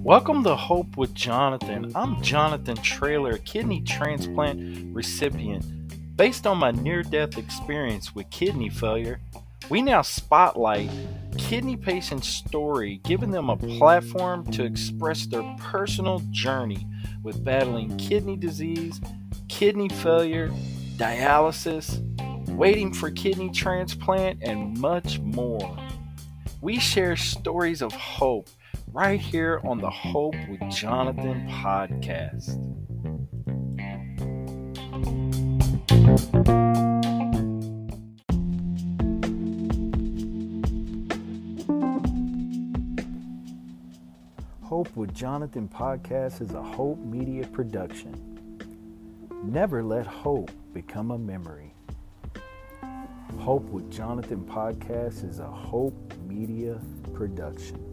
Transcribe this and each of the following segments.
Welcome to Hope with Jonathan. I'm Jonathan Traylor, a kidney transplant recipient. Based on my near-death experience with kidney failure, we now spotlight kidney patients' story, giving them a platform to express their personal journey with battling kidney disease, kidney failure, dialysis, waiting for kidney transplant, and much more. We share stories of hope right here on the Hope with Jonathan podcast. Hope with Jonathan podcast is a Hope Media production. Never let hope become a memory. Hope with Jonathan podcast is a Hope Media production.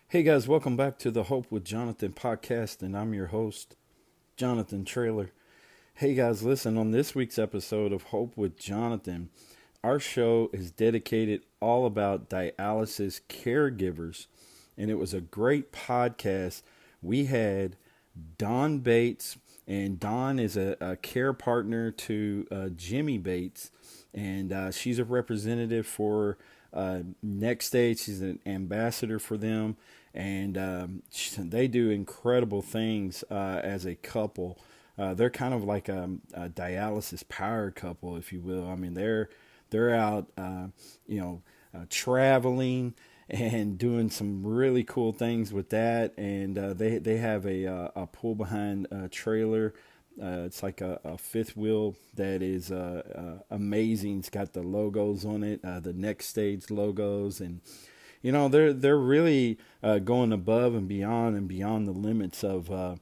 Hey guys, welcome back to the Hope with Jonathan podcast, and I'm your host, Jonathan Traylor. Hey guys, listen, on this week's episode of Hope with Jonathan, our show is dedicated all about dialysis caregivers, and it was a great podcast. We had Jimmie Bates, and Dawn is a care partner to Jimmie Bates, and she's a representative for Next Stage. She's an ambassador for them, and they do incredible things as a couple. They're kind of like a dialysis power couple, if you will. I mean, they're out, traveling and doing some really cool things with that. And they have a pull behind trailer. It's like a fifth wheel that is amazing. It's got the logos on it, the Next Stage logos, and they're really going above and beyond the limits of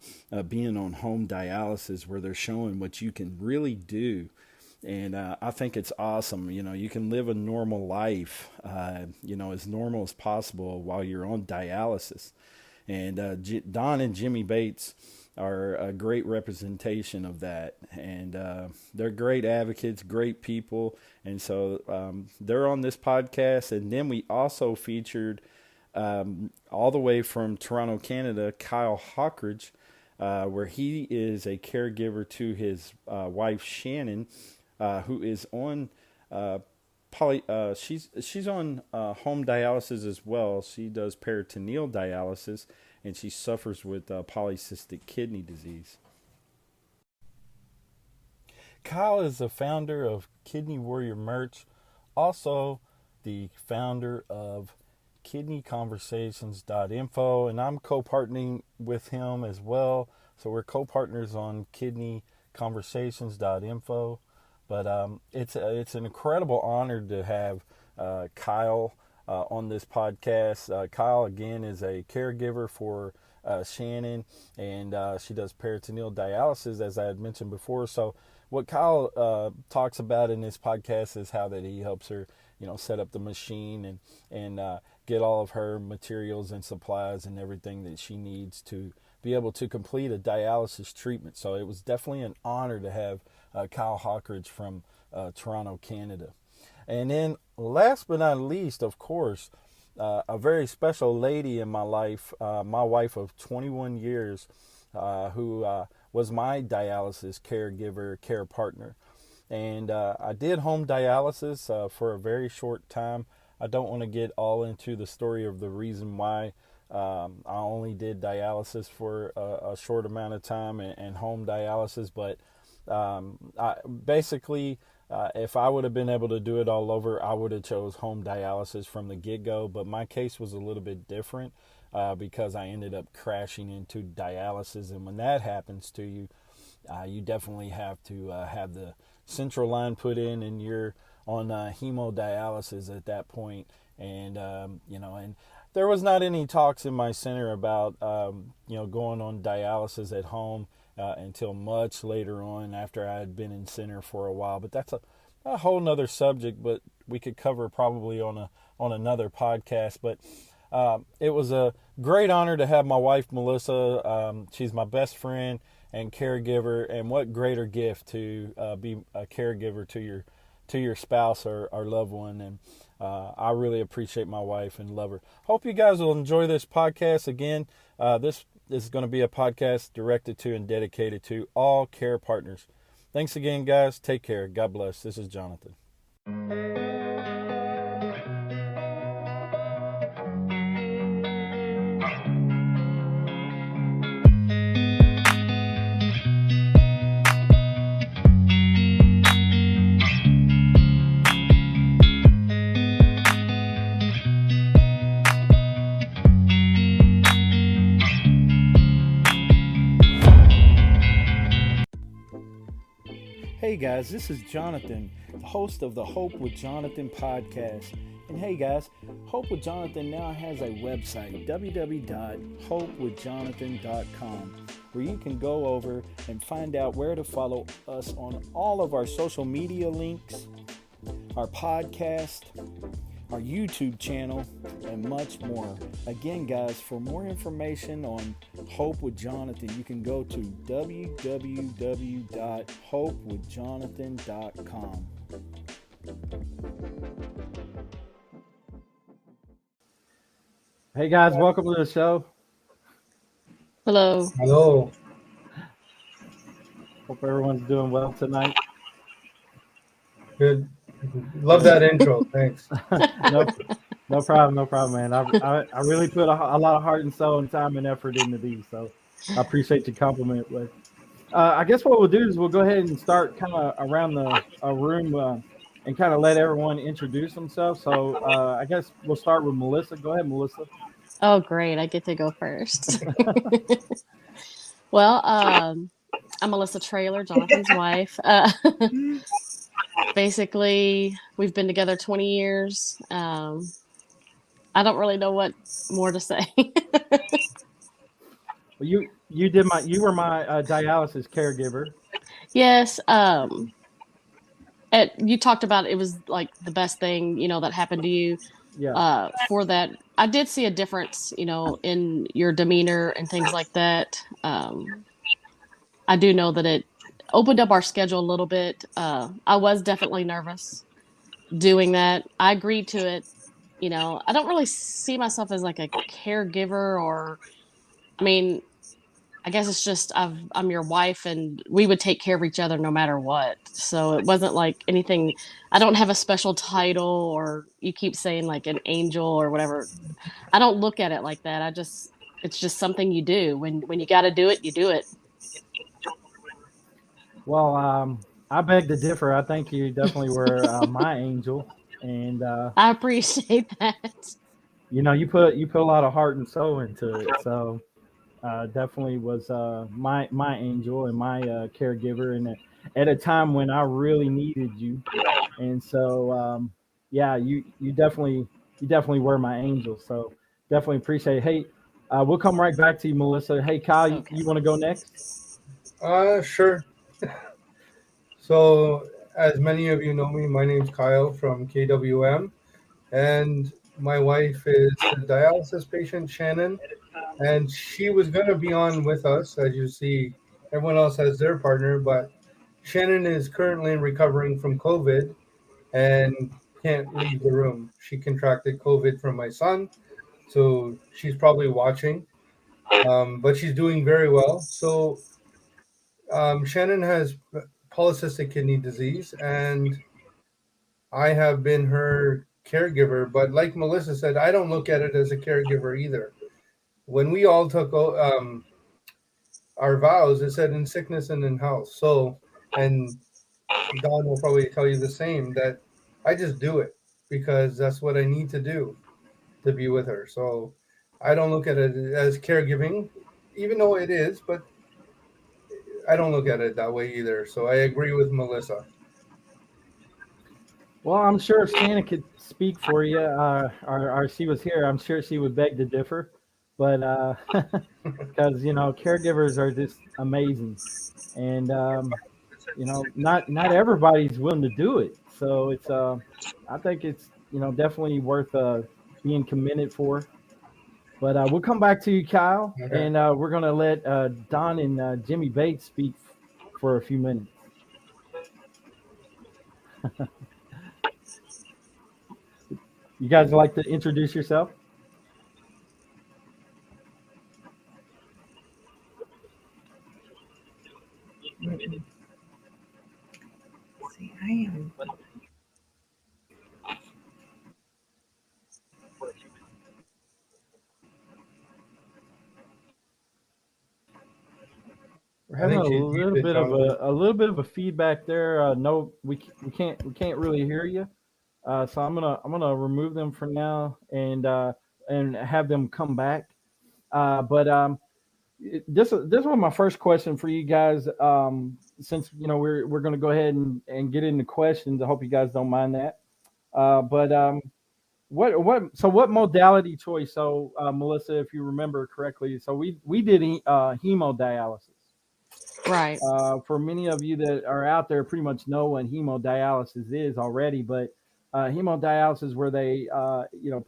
being on home dialysis, where they're showing what you can really do. And I think it's awesome. You can live a normal life, as normal as possible while you're on dialysis. And Dawn and Jimmie Bates are a great representation of that. And they're great advocates, great people. And so they're on this podcast. And then we also featured all the way from Toronto, Canada, Kyle Hawkridge, where he is a caregiver to his wife, Shannon, who is on she's on home dialysis as well. She does peritoneal dialysis, and she suffers with polycystic kidney disease. Kyle is the founder of Kidney Warrior merch, also the founder of KidneyConversations.info, and I'm co-partnering with him as well. So we're co-partners on KidneyConversations.info. But it's an incredible honor to have Kyle on this podcast. Kyle, again, is a caregiver for Shannon, and she does peritoneal dialysis, as I had mentioned before. So what Kyle talks about in this podcast is how that he helps her, set up the machine and get all of her materials and supplies and everything that she needs to be able to complete a dialysis treatment. So it was definitely an honor to have Kyle Hawkridge from Toronto, Canada. And then last but not least, of course, a very special lady in my life, my wife of 21 years, who was my dialysis caregiver, care partner. And I did home dialysis for a very short time. I don't want to get all into the story of the reason why I only did dialysis for a short amount of time and home dialysis, but if I would have been able to do it all over, I would have chose home dialysis from the get-go. But my case was a little bit different because I ended up crashing into dialysis. And when that happens to you, you definitely have to have the central line put in, and you're on hemodialysis at that point. And, and there was not any talks in my center about, going on dialysis at home until much later on, after I had been in center for a while. But that's a whole nother subject, but we could cover probably on another podcast. But it was a great honor to have my wife, Melissa. She's my best friend, and caregiver, and what greater gift to be a caregiver to your spouse or loved one. And I really appreciate my wife and love her. Hope you guys will enjoy this podcast. Again, this is going to be a podcast directed to and dedicated to all care partners. Thanks again, guys. Take care. God bless. This is Jonathan. Hey guys, this is Jonathan, the host of the Hope with Jonathan podcast. And hey guys, Hope with Jonathan now has a website, www.hopewithjonathan.com, where you can go over and find out where to follow us on all of our social media links, our podcast, our YouTube channel, and much more. Again, guys, for more information on Hope with Jonathan, you can go to www.hopewithjonathan.com. Hey guys, welcome to the show. Hello. Hello. Hope everyone's doing well tonight. Good. Love that intro. Thanks. No problem, man. I really put a lot of heart and soul and time and effort into these, so I appreciate your compliment. But I guess what we'll do is we'll go ahead and start kind of around the room and kind of let everyone introduce themselves. So I guess we'll start with Melissa. Go ahead, Melissa. Oh, great. I get to go first. Well, I'm Melissa Traylor, Jonathan's wife. Basically, we've been together 20 years. I don't really know what more to say. Well, you were my dialysis caregiver. Yes. You talked about it was like the best thing, that happened to you. Yeah. For that, I did see a difference, in your demeanor and things like that. I do know that it opened up our schedule a little bit. I was definitely nervous doing that. I agreed to it. I don't really see myself as like a caregiver I guess it's just I'm your wife and we would take care of each other no matter what. So it wasn't like anything. I don't have a special title, or you keep saying like an angel or whatever. I don't look at it like that. It's just something you do. When you got to do it, you do it. Well, I beg to differ. I think you definitely were my angel, and I appreciate that. You put a lot of heart and soul into it. So definitely was my angel and my caregiver, and at a time when I really needed you. And so you definitely were my angel. So definitely appreciate it. Hey, we'll come right back to you, Melissa. Hey, Kyle, Okay. you want to go next? Sure. So, as many of you know me, my name's Kyle from KWM, and my wife is a dialysis patient, Shannon, and she was going to be on with us. As you see, everyone else has their partner, but Shannon is currently recovering from COVID and can't leave the room. She contracted COVID from my son, so she's probably watching, but she's doing very well. So Shannon has polycystic kidney disease, and I have been her caregiver. But like Melissa said, I don't look at it as a caregiver either. When we all took our vows, it said in sickness and in health. So, and Don will probably tell you the same, that I just do it because that's what I need to do to be with her. So I don't look at it as caregiving, even though it is, but I don't look at it that way either. So I agree with Melissa. Well, I'm sure if Shannon could speak for you, or she was here, I'm sure she would beg to differ. But because caregivers are just amazing, and not everybody's willing to do it. So it's I think it's definitely worth being committed for. But we'll come back to you, Kyle, Okay. and we're going to let Don and Jimmie Bates speak for a few minutes. You guys like to introduce yourself? See, I am. We're I having think a she's little muted, bit of Jonathan. a little bit of a feedback there. No, we can't really hear you. So I'm gonna remove them for now and have them come back. But this was my first question for you guys. Since we're gonna go ahead and get into questions. I hope you guys don't mind that. But what modality choice? So Melissa, if you remember correctly, so we did hemodialysis. Right. For many of you that are out there, pretty much know what hemodialysis is already. But hemodialysis is where they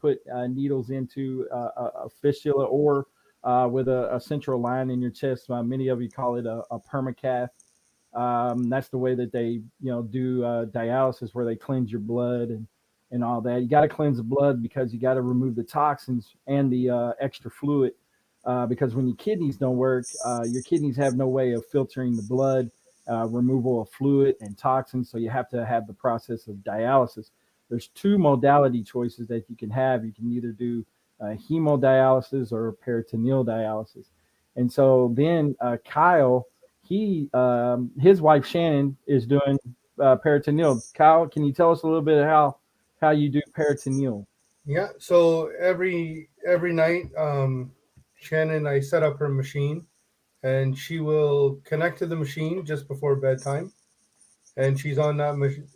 put needles into a fistula or with a central line in your chest. Many of you call it a permacath. That's the way that they do dialysis, where they cleanse your blood and all that. You got to cleanse the blood because you got to remove the toxins and the extra fluid, because when your kidneys don't work, your kidneys have no way of filtering the blood, removal of fluid and toxins. So you have to have the process of dialysis. There's two modality choices that you can have. You can either do hemodialysis or peritoneal dialysis. And so then Kyle, his wife Shannon is doing peritoneal. Kyle, can you tell us a little bit of how you do peritoneal? Yeah. So every night, Shannon, I set up her machine, and she will connect to the machine just before bedtime, and she's on that machine.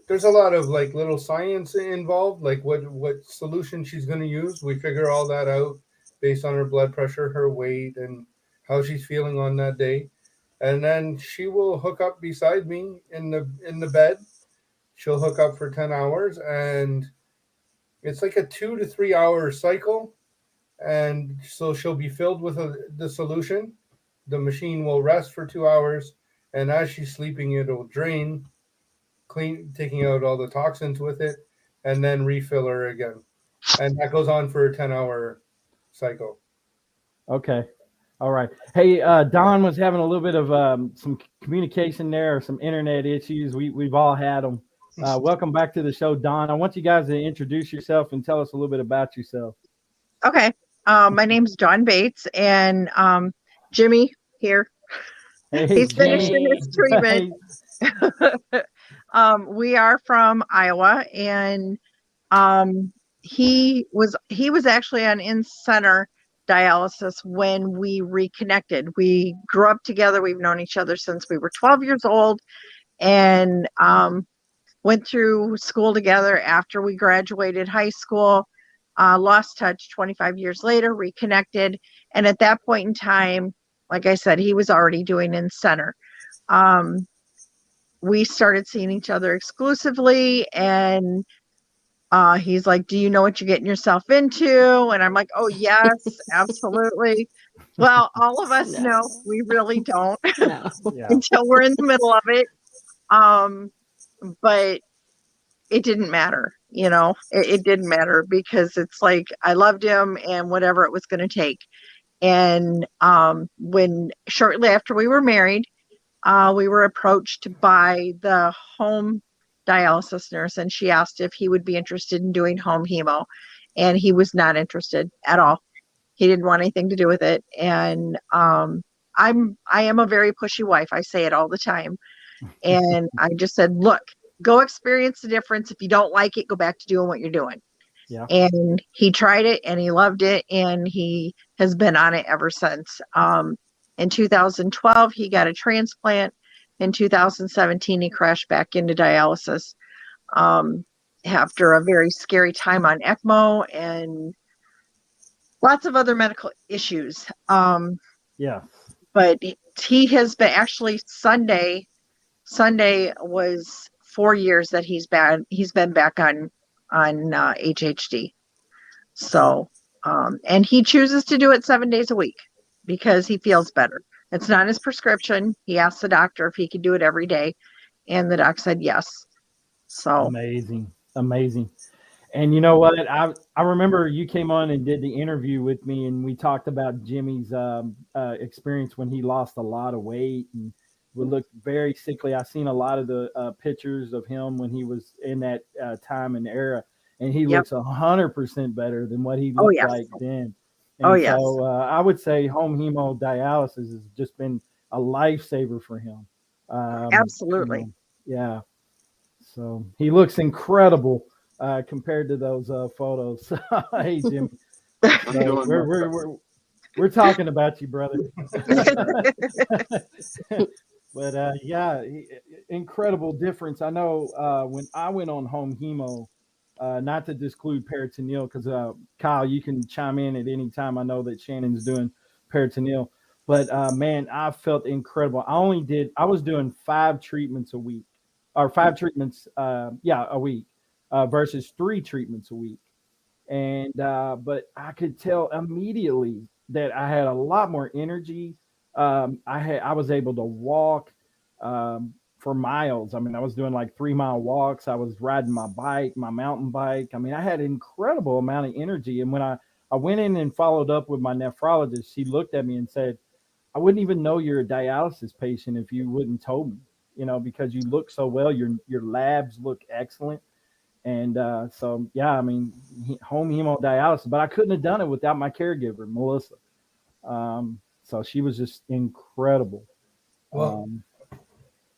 There's a lot of like little science involved, like what solution she's going to use. We figure all that out based on her blood pressure, her weight, and how she's feeling on that day. And then she will hook up beside me in the bed. She'll hook up for 10 hours, and it's like a 2 to 3 hour cycle. And so she'll be filled with the solution. The machine will rest for 2 hours, and as she's sleeping, it'll drain, clean, taking out all the toxins with it, and then refill her again. And that goes on for a 10-hour cycle. Okay. All right. Hey, Don was having a little bit of some communication there, some internet issues. We've all had them. Welcome back to the show, Don. I want you guys to introduce yourself and tell us a little bit about yourself. Okay. My name's Dawn Bates, and Jimmie here. Hey, He's Jimmie. finishing his treatment. We are from Iowa, and he was actually on in-center dialysis when we reconnected. We grew up together. We've known each other since we were 12 years old, and went through school together after we graduated high school. Lost touch 25 years later, reconnected. And at that point in time, like I said, he was already doing in-center. We started seeing each other exclusively, and he's like, "Do you know what you're getting yourself into?" And I'm like, "Oh, yes, absolutely." Well, all of us No. know we really don't No. Yeah. until we're in the middle of it. But it didn't matter, it didn't matter, because it's like I loved him and whatever it was going to take. And when shortly after we were married, we were approached by the home dialysis nurse, and she asked if he would be interested in doing home hemo, and he was not interested at all. He didn't want anything to do with it. And I am a very pushy wife. I say it all the time. And I just said, look, go experience the difference. If you don't like it, go back to doing what you're doing. Yeah. And he tried it and he loved it, and he has been on it ever since. In 2012, he got a transplant. In 2017, he crashed back into dialysis after a very scary time on ECMO and lots of other medical issues. Yeah. But he has been actually Sunday was 4 years that he's been back on HHD. So And he chooses to do it 7 days a week because he feels better. It's not his prescription. He asked the doctor if he could do it every day, and the doc said yes. So Amazing. And you know what? I remember you came on and did the interview with me, and we talked about Jimmie's experience when he lost a lot of weight and would look very sickly. I seen a lot of the pictures of him when he was in that time and era, and he looks 100% better than what he looked like then. And so I would say home hemodialysis has just been a lifesaver for him. Absolutely. Yeah. So he looks incredible compared to those photos. Hey, Jim. We're talking about you, brother. But yeah, incredible difference. I know when I went on home hemo, not to disclude peritoneal, because Kyle, you can chime in at any time. I know that Shannon's doing peritoneal, but man, I felt incredible. I was doing 5 treatments a week, or 5 treatments, a week, versus 3 treatments a week. And but I could tell immediately that I had a lot more energy. I was able to walk for miles. I mean, I was doing like 3-mile walks. I was riding my bike, my mountain bike. I mean, I had an incredible amount of energy. And when I went in and followed up with my nephrologist, she looked at me and said, I wouldn't even know you're a dialysis patient if you wouldn't told me, because you look so well. Your labs look excellent. And so, yeah, I mean, home hemodialysis, but I couldn't have done it without my caregiver, Melissa. So she was just incredible. Well,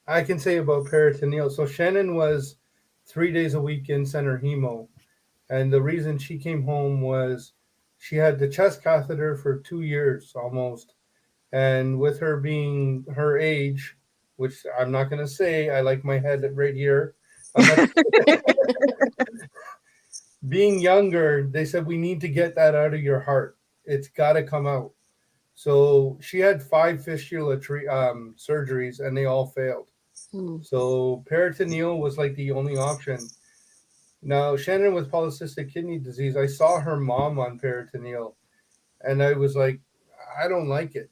I can say about peritoneal. So Shannon was 3 days a week in center hemo. And the reason she came home was she had the chest catheter for 2 years almost. And with her being her age, which I'm not going to say, I like my head right here. Being younger, they said, we need to get that out of your heart. It's got to come out. So she had 5 fistula surgeries, and they all failed. So peritoneal was like the only option. Now, Shannon with polycystic kidney disease, I saw her mom on peritoneal, and I was like, I don't like it.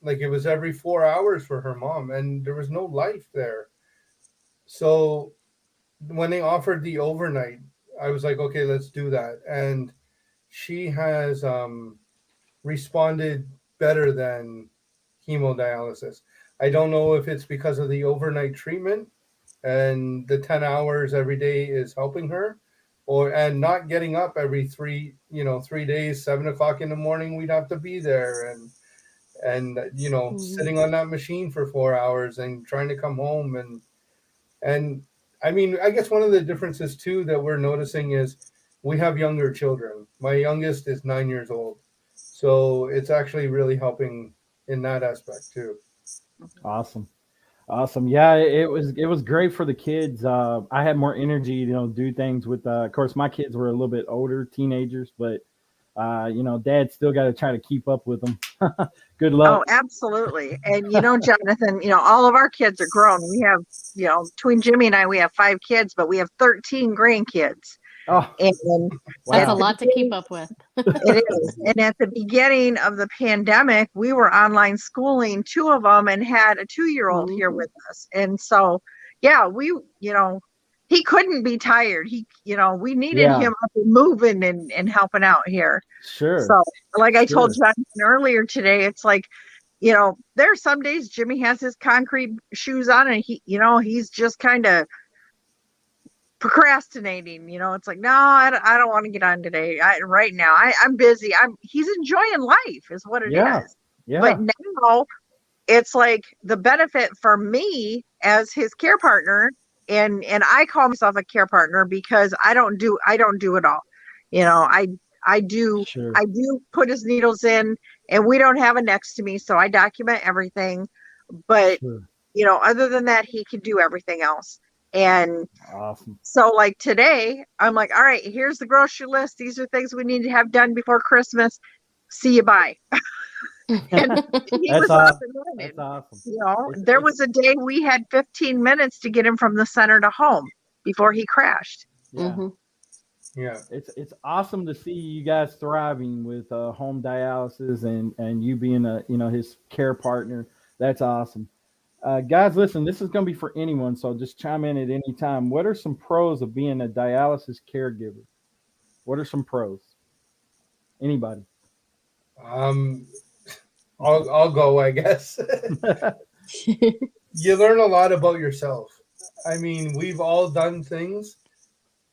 Like, it was every 4 hours for her mom, and there was no life there. So when they offered the overnight, I was like, okay, let's do that. And she has responded better than hemodialysis. I don't know if it's because of the overnight treatment and the 10 hours every day is helping her, and not getting up every 3 days, 7 o'clock in the morning, we'd have to be there. And sitting on that machine for 4 hours and trying to come home. And I mean, I guess one of the differences too that we're noticing is we have younger children. My youngest is 9 years old. So it's actually really helping in that aspect too. Awesome. Yeah, it was great for the kids. I had more energy, do things with, of course, my kids were a little bit older, teenagers, but Dad still got to try to keep up with them. Good luck. Oh, absolutely. And, Jonathan, all of our kids are grown. We have, between Jimmie and I, we have 5 kids, but we have 13 grandkids. Oh, and that's a lot to keep up with. It is. And at the beginning of the pandemic, we were online schooling 2 of them and had a 2-year-old here with us. And so, yeah, he couldn't be tired. We needed him up and moving and helping out here. Sure. So, like I told Jonathan earlier today, it's like, there are some days Jimmie has his concrete shoes on and he's just kind of procrastinating. It's like, no, I don't want to get on today. Right now, I'm busy. He's enjoying life is what it is. Yeah. But now it's like the benefit for me as his care partner, and I call myself a care partner because I don't do it all. I do put his needles in, and we don't have a next to me, so I document everything. But other than that, he can do everything else. And awesome. So like today, I'm like, all right, here's the grocery list. These are things we need to have done before Christmas. See you, bye. And he was off and running. That's awesome. There was a day we had 15 minutes to get him from the center to home before he crashed. Yeah. Yeah. It's awesome to see you guys thriving with home dialysis and you being his care partner. That's awesome. Guys, listen, this is going to be for anyone, so just chime in at any time. What are some pros of being a dialysis caregiver? What are some pros? Anybody? Um, I'll go, I guess. You learn a lot about yourself. I mean, we've all done things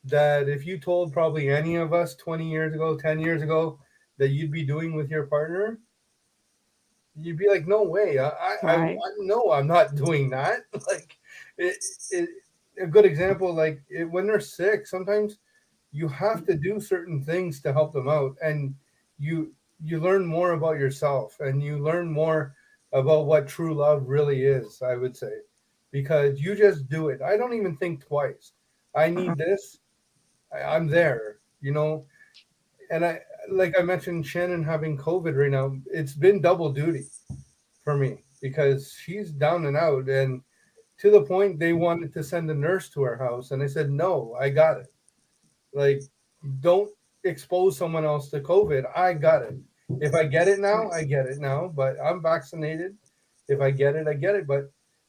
that if you told probably any of us 20 years ago, 10 years ago, that you'd be doing with your partner, you'd be like, no way. Right. No, I'm not doing that. Like, it a good example, like when they're sick, sometimes you have to do certain things to help them out, and you learn more about yourself, and you learn more about what true love really is, I would say, because you just do it. I don't even think twice. I need this. I'm there, and like I mentioned, Shannon having COVID right now, it's been double duty for me because she's down and out, and to the point they wanted to send a nurse to her house, and I said, no, I got it. Like, don't expose someone else to COVID. I got it. If I get it now, I get it now, but I'm vaccinated. If I get it, I get it.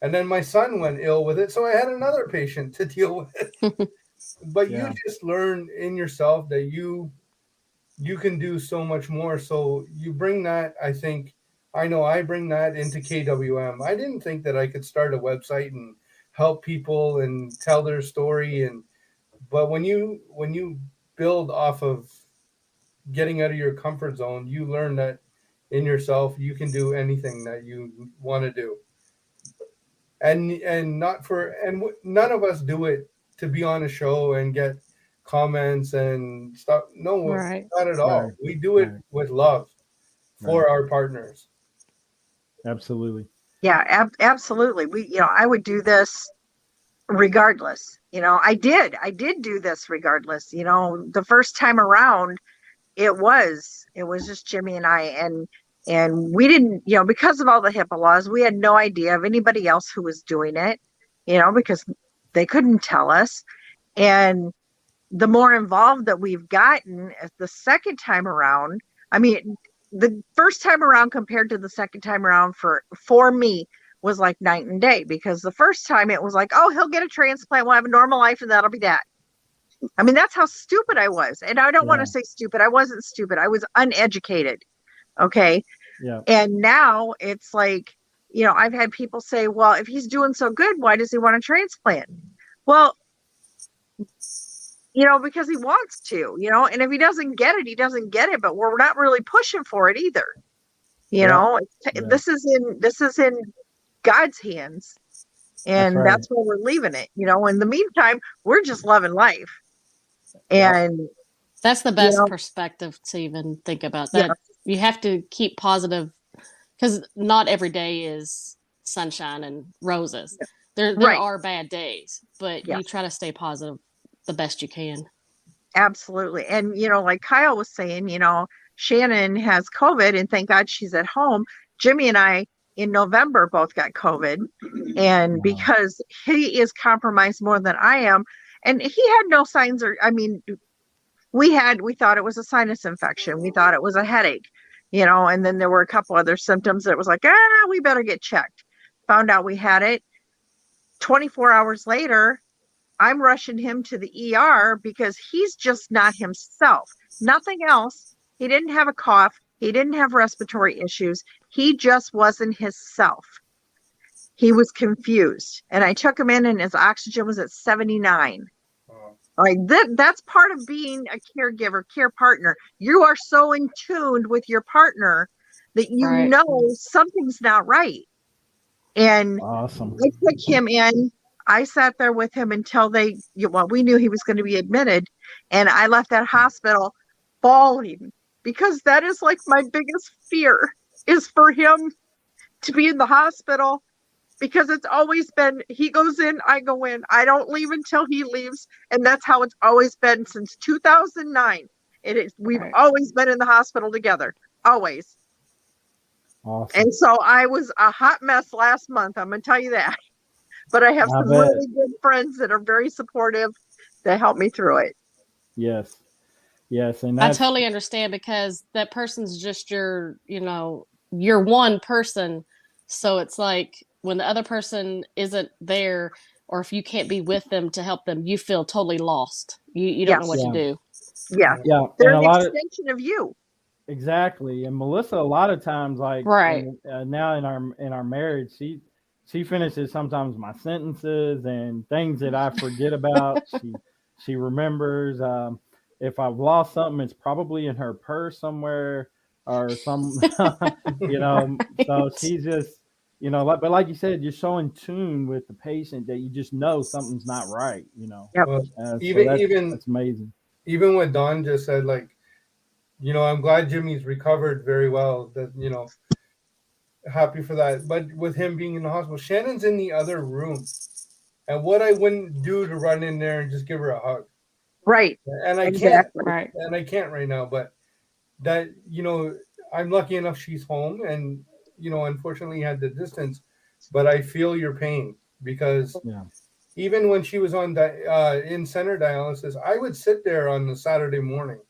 And then my son went ill with it, so I had another patient to deal with. But Yeah. you just learn in yourself that you can do so much more. So you bring that, I know I bring that into KWM. I didn't think that I could start a website and help people and tell their story, but when you build off of getting out of your comfort zone, you learn that in yourself you can do anything that you want to do. And none of us do it to be on a show and get comments and stuff. No, Right. not at all. Right. We do it Right. with love for Right. our partners. Absolutely. Yeah, absolutely. I would do this regardless. I did do this regardless. The first time around, it was just Jimmie and I, and we didn't, because of all the HIPAA laws, we had no idea of anybody else who was doing it, because they couldn't tell us. And the more involved that we've gotten the second time around, I mean, the first time around compared to the second time around for me was like night and day, because the first time it was like, oh, he'll get a transplant, we'll have a normal life, and that'll be that. I mean, that's how stupid I was. And I don't want to say stupid. I wasn't stupid. I was uneducated. Okay. Yeah. And now it's like, I've had people say, well, if he's doing so good, why does he want a transplant? Well, because he wants to, and if he doesn't get it, he doesn't get it, but we're not really pushing for it either. This is in God's hands, and that's where we're leaving it. In the meantime, we're just loving life. And that's the best perspective to even think about that. You have to keep positive, because not every day is sunshine and roses. There are bad days, but you try to stay positive the best you can. Absolutely. And, like Kyle was saying, Shannon has COVID, and thank God she's at home. Jimmie and I in November both got COVID, and because he is compromised more than I am, and he had no signs, we thought it was a sinus infection. We thought it was a headache, and then there were a couple other symptoms that was like, we better get checked. Found out we had it. 24 hours later, I'm rushing him to the ER because he's just not himself. Nothing else. He didn't have a cough. He didn't have respiratory issues. He just wasn't himself. He was confused. And I took him in, and his oxygen was at 79. Like that's part of being a caregiver, care partner. You are so in tune with your partner that know something's not right. And awesome. I took him in. I sat there with him until we knew he was going to be admitted. And I left that hospital bawling, because that is like my biggest fear, is for him to be in the hospital, because it's always been, he goes in, I go in. I don't leave until he leaves. And that's how it's always been since 2009. We've always been in the hospital together, always. Awesome. And so I was a hot mess last month, I'm going to tell you that. But I have some really good friends that are very supportive that help me through it. Yes. Yes, and I that's totally understand because that person's just your, you're one person. So it's like when the other person isn't there, or if you can't be with them to help them, you feel totally lost. You don't know what Yes. to yeah, do. Yeah. yeah, They're and a an lot of extension of you. exactly. And Melissa, a lot of times, like, Right. and now in our marriage, she finishes sometimes my sentences and things that I forget about. She remembers. If I've lost something, it's probably in her purse somewhere or some, So Right. she's just, but like you said, you're so in tune with the patient that you just know something's not right. Yep. Well, So even even that's amazing. even what Don just said, like, I'm glad Jimmy's recovered very well. That happy for that. But with him being in the hospital, Shannon's in the other room, and what I wouldn't do to run in there and just give her a hug, Right. and I can't, Exactly. Right. right now. But that I'm lucky enough she's home, and unfortunately had the distance, but I feel your pain because Yeah. even when she was on in center dialysis, I would sit there on the Saturday morning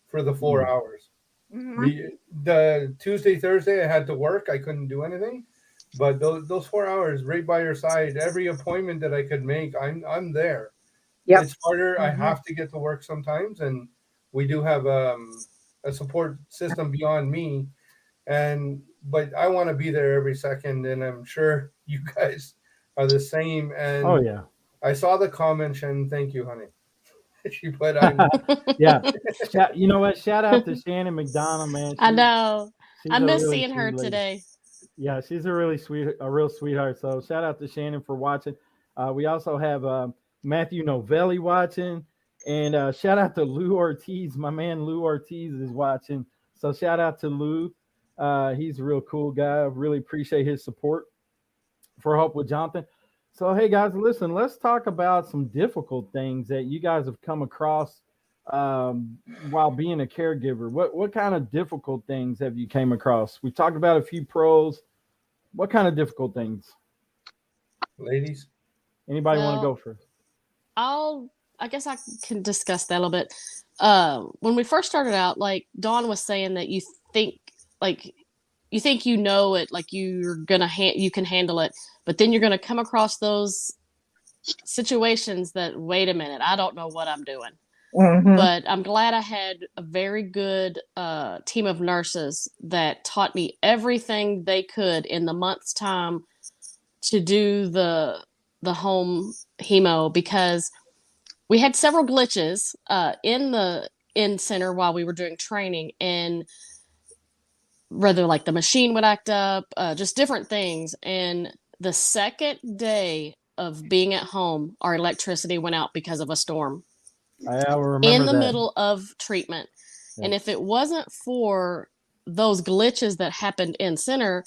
for the 4 hours. Mhm. The Tuesday, Thursday, I had to work. I couldn't do anything. But those 4 hours right by your side, every appointment that I could make, I'm there. Yep. It's harder. I Mhm. have to get to work sometimes, and we do have a support system beyond me. But I want to be there every second, and I'm sure you guys are the same. Oh And yeah. I saw the comment, and thank you, honey. She put I'm Yeah. You know what? Shout out to Shannon McDonald, man. I know. I She's a miss really seeing sweet her lady. today. Yeah, she's a real sweetheart. So shout out to Shannon for watching. We also have Matthew Novelli watching, and shout out to Lou Ortiz. My man Lou Ortiz is watching. So shout out to Lou. He's a real cool guy. I really appreciate his support for Hope with Jonathan. So, hey guys, listen, let's talk about some difficult things that you guys have come across while being a caregiver. What kind of difficult things have you came across? We talked about a few pros. What kind of difficult things? ladies. Anybody want to go Well, first? I guess I can discuss that a little bit. When we first started out, like Dawn was saying that think like you think it, like you can handle it, but then you're gonna come across those situations that wait a minute, I don't know what I'm doing. Mhm. But I'm glad I had a very good team of nurses that taught me everything they could in the month's time to do the home hemo, because we had several glitches in the in center while we were doing training, and whether like the machine would act up, just different things. And the second day of being at home, our electricity went out because of a storm I will in remember the that. middle of treatment. Yeah. And if it wasn't for those glitches that happened in center,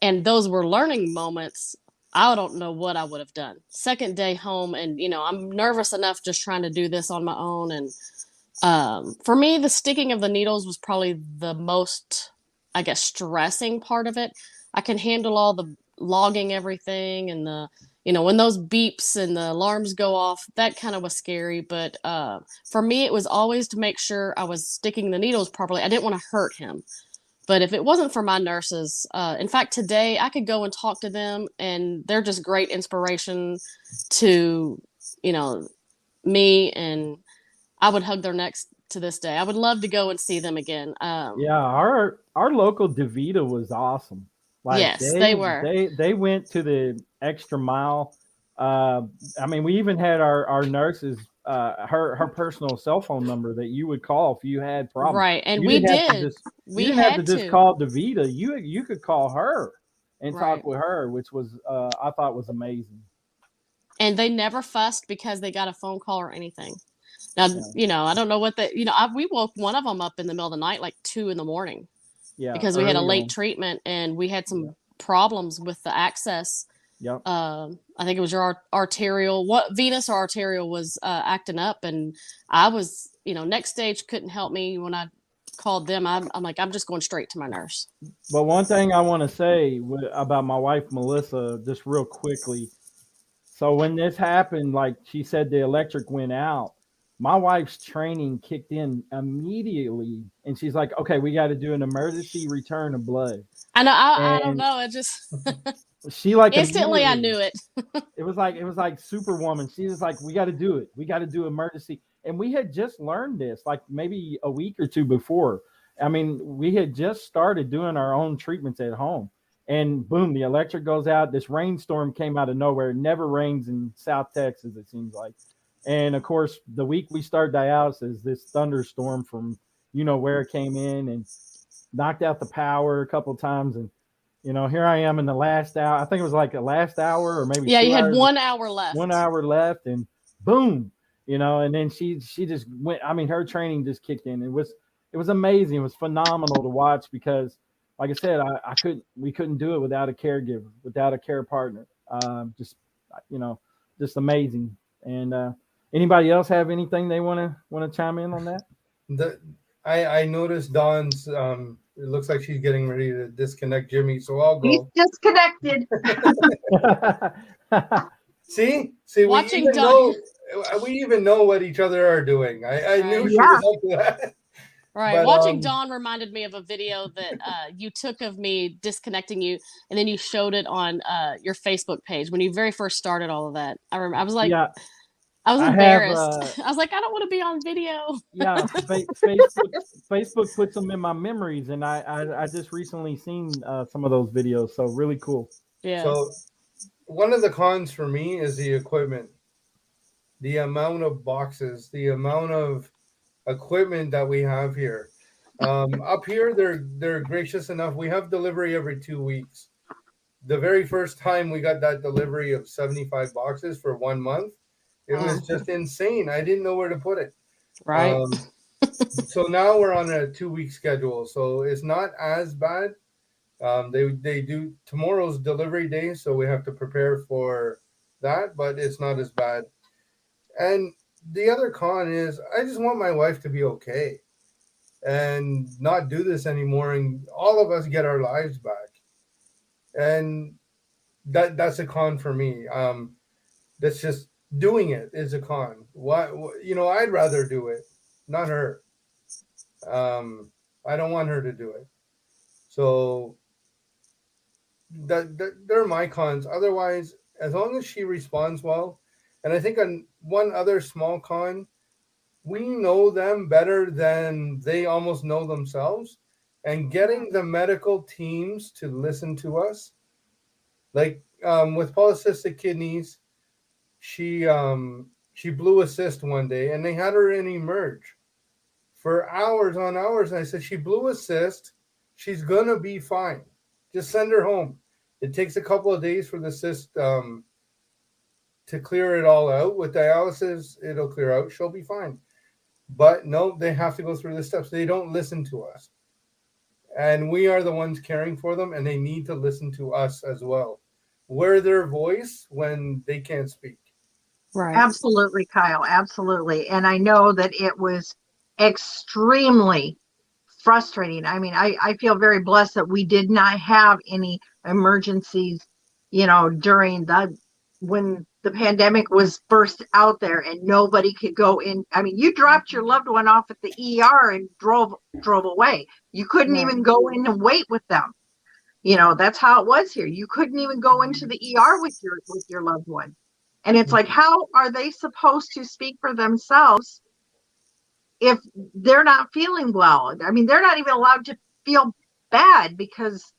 and those were learning moments, I don't know what I would have done. Second day home, and I'm nervous enough just trying to do this on my own. And for me, the sticking of the needles was probably the most, I guess, stressing part of it. I can handle all the logging everything and when those beeps and the alarms go off, that kind of was scary. But for me, it was always to make sure I was sticking the needles properly. I didn't want to hurt him. But if it wasn't for my nurses, in fact, today I could go and talk to them, and they're just great inspiration to, you know, me, and I would hug their necks to this day. I would love to go and see them again. Yeah, our local DeVita was awesome. Like Yes, they were. they went to the extra mile. I mean, we even had our nurses her personal cell phone number that you would call if you had problems. Right. And You we didn't have to did. just you We didn't have to had just to. call DeVita. You could call her and Right. talk with her, which was I thought was amazing. And they never fussed because they got a phone call or anything. Now, Yeah, I don't know what we woke one of them up in the middle of the night, like 2 a.m, yeah, because we had a early late on. treatment and we had Yeah, some problems with the access. yep. I think it was your arterial, what venous or arterial was acting up, and I was, next stage couldn't help me when I called them. I'm like, I'm just going straight to my nurse. But one thing I want to say about my wife Melissa, just real quickly. So when this happened, like she said, the electric went out. my wife's training kicked in immediately, and she's like, "Okay, we got to do an emergency return of blood." I know. I don't And know. It just she like instantly I immediately, knew it. it was like Superwoman. She was like, "We got to do it. We got to do emergency." And we had just learned this like maybe a week or two before. I mean, we had just started doing our own treatments at home, and boom, the electric goes out. This rainstorm came out of nowhere. It never rains in South Texas, it seems like. And of course, the week we start dialysis, this thunderstorm from where it came in and knocked out the power a couple of times. And here I am in the last hour. I think it was like the last hour or maybe Yeah, you two had hours. 1 hour left. 1 hour left, and boom, and then she just went. I mean, her training just kicked in. It was amazing. It was phenomenal to watch because, like I said, we couldn't do it without a caregiver, without a care partner. Just amazing. And anybody else have anything they want to chime in on that? I noticed Dawn's. It looks like she's getting ready to disconnect Jimmie, so I'll He's go. disconnected. See, Watching Dawn. we even know what each other are doing. I knew she Yeah. was up to that. Right. But, Watching Dawn reminded me of a video that you took of me disconnecting you, and then you showed it on your Facebook page when you very first started all of that. I remember. I was like, Yeah, I was I have, embarrassed. I was like, I don't want to be on video. yeah. Facebook puts them in my memories, and I just recently seen some of those videos. So really cool. Yeah. So one of the cons for me is the equipment, the amount of boxes, the amount of equipment that we have here. Up here, they're gracious enough. We have delivery every 2 weeks. The very first time we got that delivery of 75 boxes for 1 month, it was just insane. I didn't know where to put it. Right. So now we're on a 2-week schedule, so it's not as bad. They do tomorrow's delivery day, so we have to prepare for that, but it's not as bad. And the other con is I just want my wife to be okay and not do this anymore, and all of us get our lives back. And that's a con for me. That's just doing it is a con. Why? I'd rather do it, not her. I don't want her to do it. So that they're my cons. Otherwise, as long as she responds well, and I think on one other small con, we know them better than they almost know themselves, and getting the medical teams to listen to us, like with polycystic kidneys, she blew a cyst one day, and they had her in emerge for hours on hours, and I said, she blew a cyst, she's gonna be fine, just send her home. It takes a couple of days for the cyst to clear it all out. With dialysis, it'll clear out, she'll be fine. But no, they have to go through the steps. They don't listen to us, and we are the ones caring for them, and they need to listen to us as well. We're their voice when they can't speak. Right. Absolutely, Kyle. Absolutely. And I know that it was extremely frustrating. I mean, I feel very blessed that we did not have any emergencies, during when the pandemic was first out there and nobody could go in. I mean, you dropped your loved one off at the ER and drove away. You couldn't even go in and wait with them. That's how it was here. You couldn't even go into the ER with your loved one. And it's like, how are they supposed to speak for themselves if they're not feeling well? I mean, they're not even allowed to feel bad because,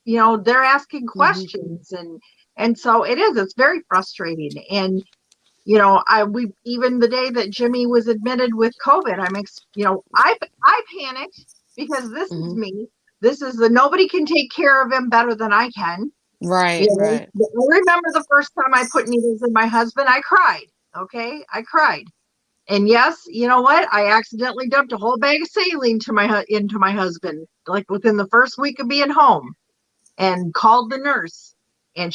they're asking questions. And so it's very frustrating. And, we even the day that Jimmie was admitted with COVID, I panicked because this is me. This is nobody can take care of him better than I can. Right. Right. I remember the first time I put needles in my husband, I cried. Okay. I cried. And yes, you know what? I accidentally dumped a whole bag of saline into my husband, like within the first week of being home, and called the nurse. And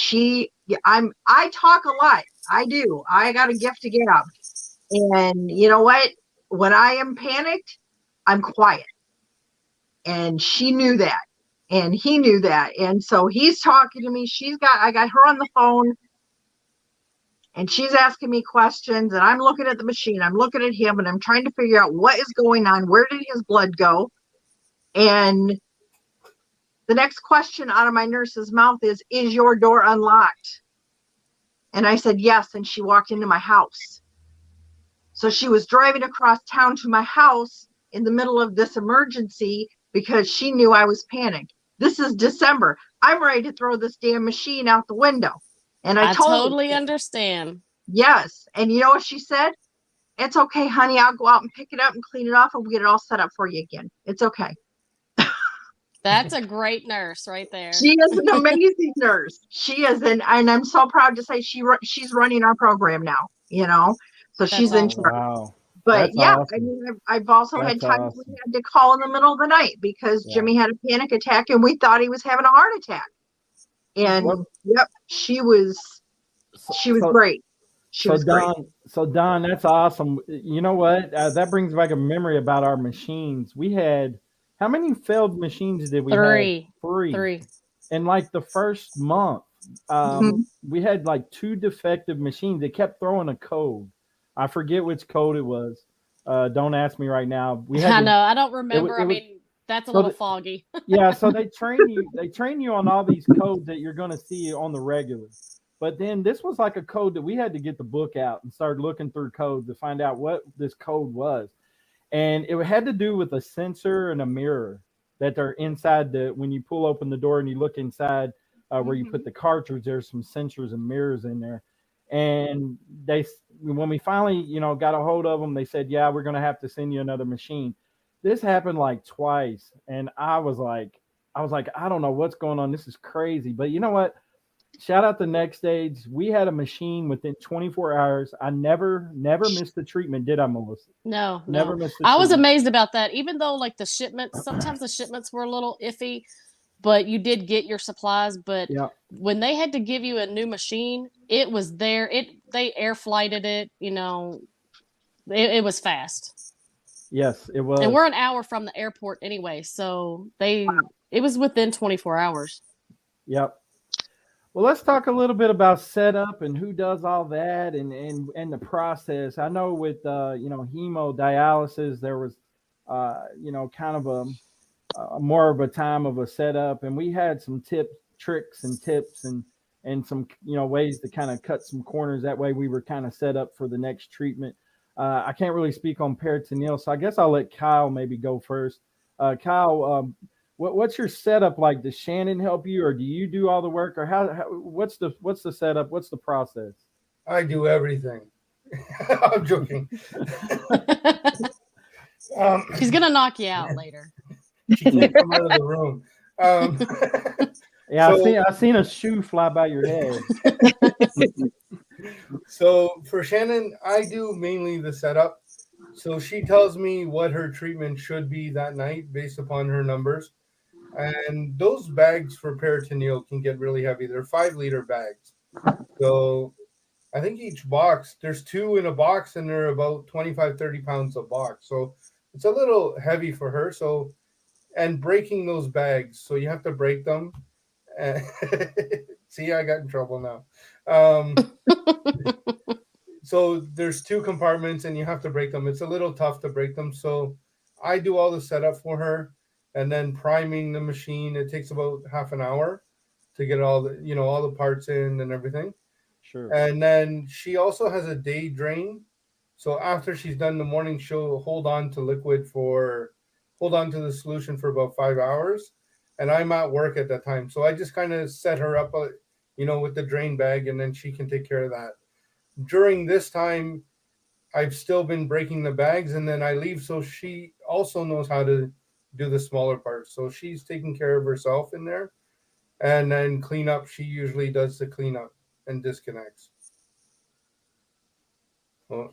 I talk a lot. I do. I got a gift to get up. And you know what? When I am panicked, I'm quiet. And she knew that. And he knew that. And so he's talking to me. I got her on the phone And she's asking me questions, and I'm looking at the machine. I'm looking at him, and I'm trying to figure out what is going on. Where did his blood go? And the next question out of my nurse's mouth is your door unlocked? And I said, yes. And she walked into my house. So she was driving across town to my house in the middle of this emergency because she knew I was panicked. This is December. I'm ready to throw this damn machine out the window. And I told totally her, understand. yes. And you know what she said? It's okay, honey. I'll go out and pick it up and clean it off, and we'll get it all set up for you again. It's okay. That's a great nurse right there. She is an amazing nurse. She is, and I'm so proud to say she's running our program now. So That's she's in awesome. charge. Wow. But That's yeah, awesome. I mean, I've also had times we had to call in the middle of the night because Jimmie had a panic attack, and we thought he was having a heart attack. And yep, she was great. She was great. So Don, that's awesome. You know what? That brings back a memory about our machines. We had, how many failed machines did we have? Three. And like the first month, we had like 2 defective machines. They kept throwing a code. I forget which code it was. Don't ask me right now. I don't remember. I mean, that's a little foggy. Yeah, so they train you on all these codes that you're going to see on the regular. But then this was like a code that we had to get the book out and start looking through codes to find out what this code was. And it had to do with a sensor and a mirror that are inside when you pull open the door and you look inside where you put the cartridge, there's some sensors and mirrors in there. And when we finally, got a hold of them, they said, yeah, we're going to have to send you another machine. This happened like twice. And I was like, I don't know what's going on. This is crazy. But you know what? Shout out to Next Stage. We had a machine within 24 hours. I never missed the treatment. Did I, Melissa? No. Never missed the treatment. I was amazed about that. Even though like sometimes the shipments were a little iffy, but you did get your supplies. But when they had to give you a new machine, it was there. They air flighted it. It was fast. Yes, it was. And we're an hour from the airport anyway, so it was within 24 hours. Yep. Well, let's talk a little bit about setup and who does all that and the process. I know with hemodialysis there was kind of a more of a time of a setup, and we had some tricks and tips and some ways to kind of cut some corners. That way we were kind of set up for the next treatment. I can't really speak on peritoneal, so I guess I'll let Kyle maybe go first. Kyle, what's your setup like? Does Shannon help you, or do you do all the work, or what's the setup? What's the process? I do everything. I'm joking. She's gonna knock you out later. She can't come out of the room. Yeah, I've seen a shoe fly by your head. So for Shannon, I do mainly the setup. So she tells me what her treatment should be that night based upon her numbers. And those bags for peritoneal can get really heavy. They're 5-liter bags. So I think each box, there's 2 in a box, and they're about 25, 30 pounds a box. So it's a little heavy for her. And breaking those bags, so you have to break them. See, I got in trouble now. So there's 2 compartments, and you have to break them. It's a little tough to break them. So I do all the setup for her. And then priming the machine, it takes about half an hour to get all the parts in and everything. Sure. And then she also has a day drain. So after she's done the morning, she'll hold on to the solution for about 5 hours. And I'm at work at that time. So I just kind of set her up, with the drain bag, and then she can take care of that. During this time, I've still been breaking the bags, and then I leave. So she also knows how to do the smaller parts. So she's taking care of herself in there. And then cleanup, she usually does the cleanup and disconnects. Well,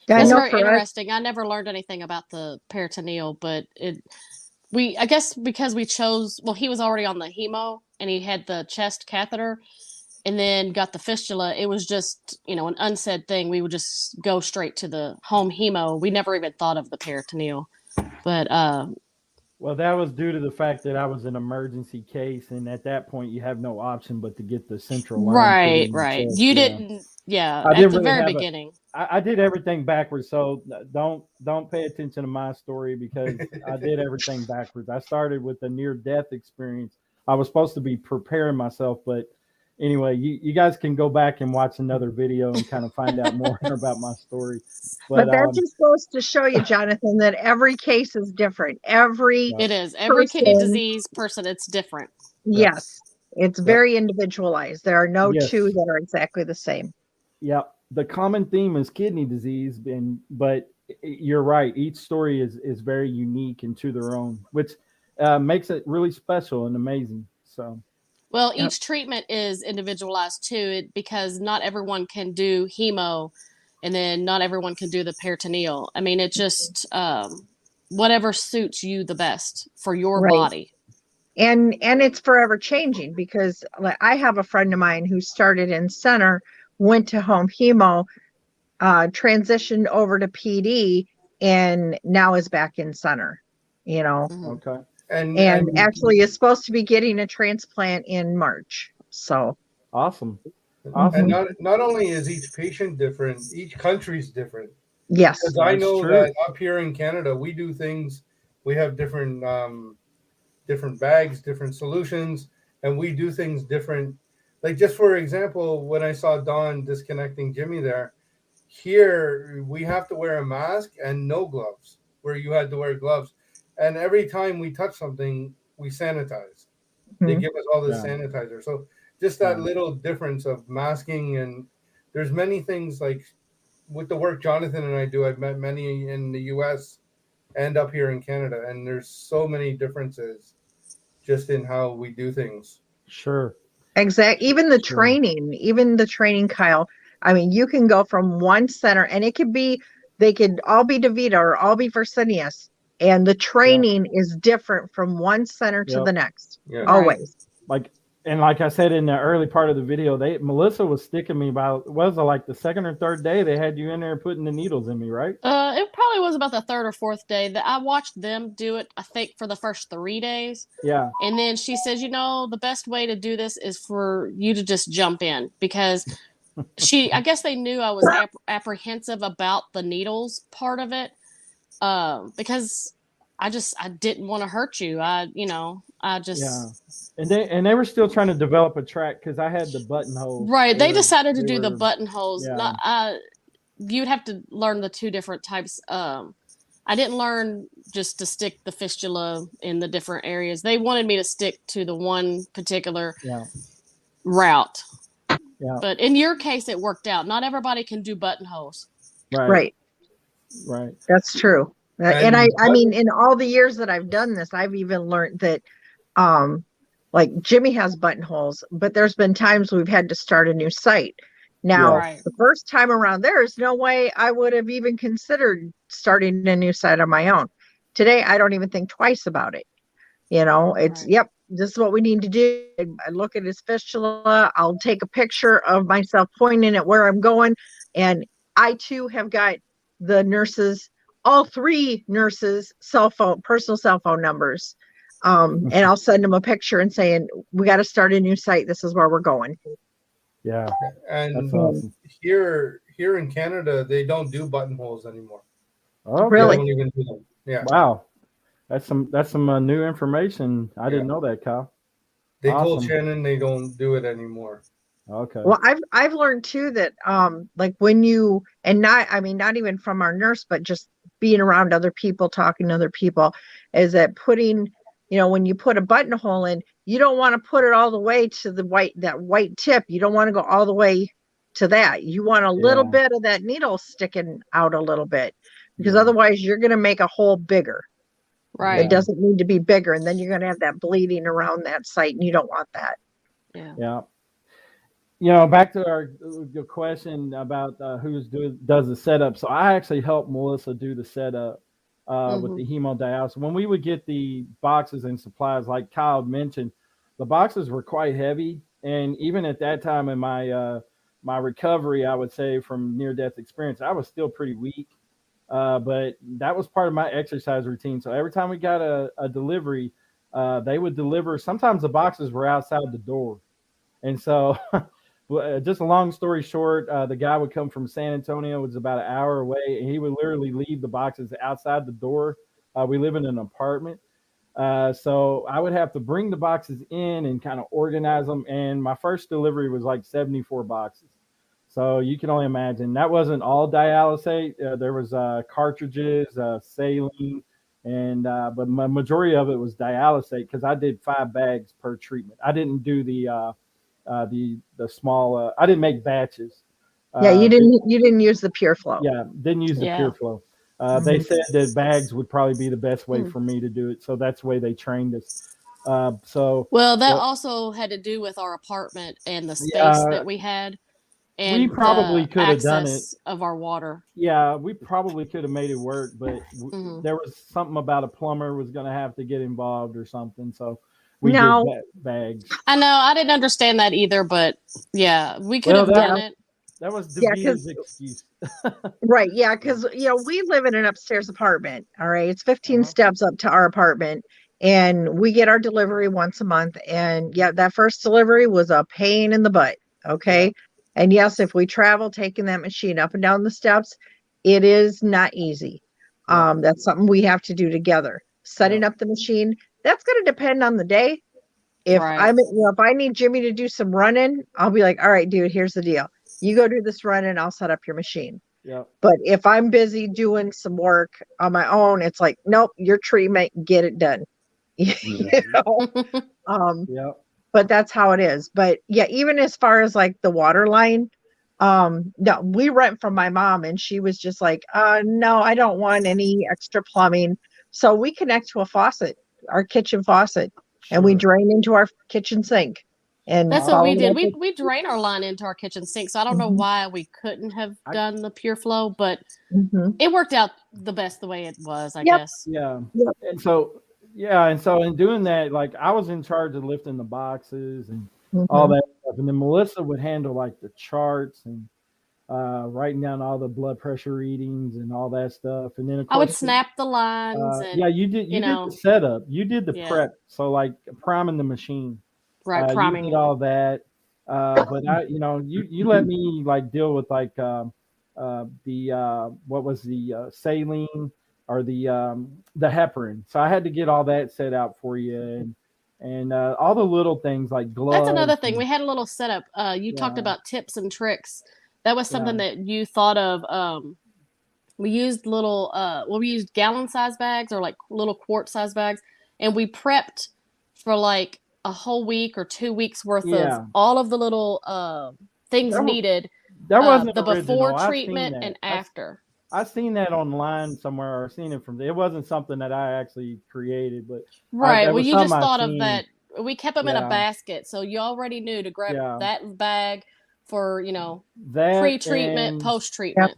That's very interesting. I never learned anything about the peritoneal, but I guess because we chose, he was already on the hemo and he had the chest catheter and then got the fistula. It was just, an unsaid thing. We would just go straight to the home hemo. We never even thought of the peritoneal. But Well, that was due to the fact that I was an emergency case, and at that point, you have no option but to get the central line put Right, in your right. chest. You Yeah, didn't, yeah, I at didn't the really very have a. beginning. I did everything backwards, so don't pay attention to my story because I did everything backwards. I started with a near death experience. I was supposed to be preparing myself, but anyway, you guys can go back and watch another video and kind of find out more about my story. But But that just goes to show you, Jonathan, that every case is different. Every yeah, It is. Every kidney person, disease person, it's different. yeah, yes, it's yeah, very individualized. There are no two yes. that are exactly the same. Yeah, the common theme is kidney disease, and but you're right. Each story is very unique and to their own, which makes it really special and amazing. So, Well, Yep. each treatment is individualized too, because not everyone can do hemo, and then not everyone can do the peritoneal. I mean, it just whatever suits you the best for your Right. body. And it's forever changing because like I have a friend of mine who started in center, went to home hemo, transitioned over to PD, and now is back in center, you know, Mhm. okay, and And actually is supposed to be getting a transplant in March. So, awesome, and awesome. mhm. not only is each patient different, each country's different. Yes, Because I That's know true. that up here in Canada, we do things. We have different bags, different solutions, and we do things different. Like just for example, when I saw Dawn disconnecting Jimmie there, here we have to wear a mask and no gloves, where you had to wear gloves. And every time we touch something, we sanitize. They mhm. give us all the Yeah, sanitizer. So just that yeah, little difference of masking, and there's many things like with the work Jonathan and I do, I've met many in the US and up here in Canada, and there's so many differences just in how we do things. sure, Exact. sure. Even the training, Kyle. I mean, you can go from one center, and it could be they could all be DeVita or all be Fresenius, and the Yeah, training is different from one center to yep. the next. Yeah. Right. Always. Like and like I said in the early part of the video, they Melissa was sticking me about was it like the second or third day they had you in there putting the needles in me, right? It probably was about the third or fourth day that I watched them do it. I think for the first 3 days, Yeah, and then she says, you know, the best way to do this is for you to just jump in because I guess they knew I was apprehensive about the needles part of it, because I didn't want to hurt you. I yeah. just And they were still trying to develop a track because I had the buttonholes. right. They They were decided to they do the were buttonholes. yeah, Not you'd have to learn the two different types. I didn't learn just to stick the fistula in the different areas. They wanted me to stick to the one particular yeah, route. yeah. But in your case, it worked out. Not everybody can do buttonholes. Right, Right. right. That's true. And And I mean, in all the years that I've done this, I've even learned that, um, like Jimmie has buttonholes, but there's been times we've had to start a new site. Now, Yes. Right. the first time around, there is no way I would have even considered starting a new site on my own. Today, I don't even think twice about it. You know, it's, Right. yep, this is what we need to do. I look at his fistula. I'll take a picture of myself pointing at where I'm going. And I too have got the nurses, all three nurses' personal cell phone numbers. And I'll send them a picture and saying, we got to start a new site. This is where we're going. Yeah, that's and Um, awesome. here in Canada, they don't do buttonholes anymore. They Okay. really? don't even do them. Yeah. Wow. That's some new information. I Yeah. didn't know that, Kyle. They told Awesome. Shannon they don't do it anymore. Okay. Well, I've learned too that like when you and not I mean not even from our nurse, but just being around other people, talking to other people, is that putting, you know, when you put a buttonhole in, you don't want to put it all the way to that white tip. You don't want to go all the way to that. You want a little Yeah. bit of that needle sticking out a little bit because Yeah. otherwise you're going to make a hole bigger. It Right. Yeah. doesn't need to be bigger, and then you're going to have that bleeding around that site, and you don't want that. Yeah. Yeah. Back to your question about does the setup. So I actually helped Melissa do the setup with Hmm. the hemodialysis. When we would get the boxes and supplies, like Kyle mentioned, the boxes were quite heavy, and even at that time in my recovery, I would say from near death experience, I was still pretty weak. But that was part of my exercise routine. So every time we got a delivery, they would deliver. Sometimes the boxes were outside the door. And so, just a long story short, the guy would come from San Antonio, it was about an hour away, and he would literally leave the boxes outside the door. We live in an apartment. So I would have to bring the boxes in and kind of organize them. And my first delivery was like 74 boxes. So you can only imagine that wasn't all dialysate. There was cartridges, saline, and but my majority of it was dialysate because I did 5 bags per treatment. I didn't do the small. I didn't make batches. Yeah, Uh, you didn't use the pure flow. yeah, didn't use the Yeah. pure flow. They said that bags would probably be the best way Mm. for me to do it, so that's the way they trained us. Well, that Well, also had to do with our apartment and the space yeah, that we had we and probably the could have done it. access of our water. Yeah, we probably could have made it work, but Hmm. there was something about a plumber was going to have to get involved or something. So we did No, bags. I know I didn't understand that either, but yeah, we could Well, have yeah, done it. that was yeah, Davita's excuse. right, yeah, because we live in an upstairs apartment. All right, it's 15 Uh-huh. steps up to our apartment, and we get our delivery once a month. And yeah, that first delivery was a pain in the butt. Yeah, Okay, and yes, if we travel taking that machine up and down the steps, it is not easy. yeah, That's something we have to do together. yeah, Setting up the machine, that's going to depend on the day. Right. If I need Jimmy to do some running, I'll be like, all right, dude, here's the deal. You go do this run and I'll set up your machine. yeah, But if I'm busy doing some work on my own, it's like, nope, your treatment, get it done. you know? Um, yeah. but that's how it is. But yeah, even as far as like the water line, no, we rent from my mom and she was just like, no, I don't want any extra plumbing. So we connect to a faucet, our kitchen faucet, and we Sure. drain into our kitchen sink and That's what Uh, we follow did. that. We drain our line into our kitchen sink, so I don't know Mhm, why we couldn't have I done the pure flow, but mhm. it worked out the best the way it was, I Yep, guess. Yeah. yep. And so, yeah. And so, in doing that, like I was in charge of lifting the boxes and all Mhm. that stuff. And then Melissa would handle like the charts and writing down all the blood pressure readings and all that stuff. And then, of I would course, snap the lines yeah, and, you did the setup, you did the yeah, prep. So, like priming the machine, right, you priming did it. all that. But you let me like deal with like the what was the saline or the heparin. So I had to get all that set out for you and all the little things like That's gloves. another thing. We had a little setup. You talked Yeah, about tips and tricks. That was yeah, something that you thought of. We used we used gallon size bags or like little quart size bags, and we prepped for like a whole week or 2 weeks worth of yeah. all of the little things That was needed, that wasn't the before original. I've seen treatment that. and after. I've seen that online somewhere or seen it from. It wasn't something that I actually created, but Right. that Well, was you something just I thought of seen. that. We kept them in a Yeah, basket, so you already knew to grab yeah. that bag for That pre-treatment, and Yep, post-treatment.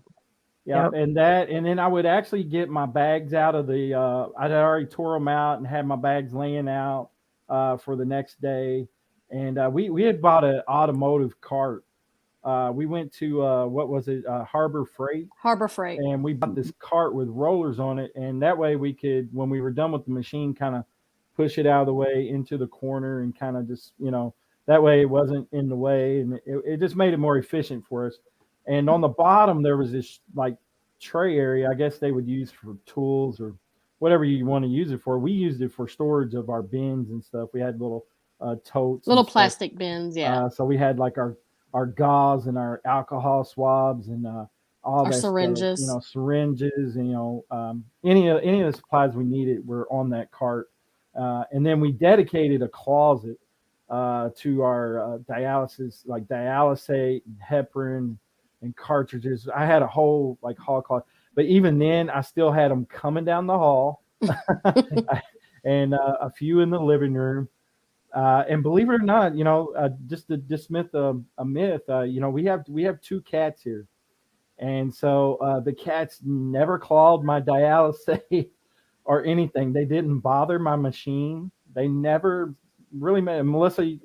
yeah, yep. and that, and then I would actually get my bags out of the. I'd already tore them out and had my bags laying out for the next day, and we had bought an automotive cart. We went to what was it, Harbor Freight, Harbor Freight. and we bought this cart with rollers on it, and that way we could, when we were done with the machine, kind of push it out of the way into the corner and kind of just, that way it wasn't in the way, and it just made it more efficient for us. And on the bottom there was this like tray area, I guess they would use for tools or whatever you want to use it for. We used it for storage of our bins and stuff. We had little totes and Little stuff. plastic bins, yeah. So we had like our gauze and our alcohol swabs and all Our that stuff. syringes. Syringes and any of the supplies we needed were on that cart. And then we dedicated a closet to our dialysis, like dialysate and heparin and cartridges. I had a whole like hall closet, but even then, I still had them coming down the hall, and a few in the living room. And believe it or not, just to dismiss a myth, we have 2 cats here, and so the cats never clawed my dialysate or anything. They didn't bother my machine. They never really made. Melissa, I'm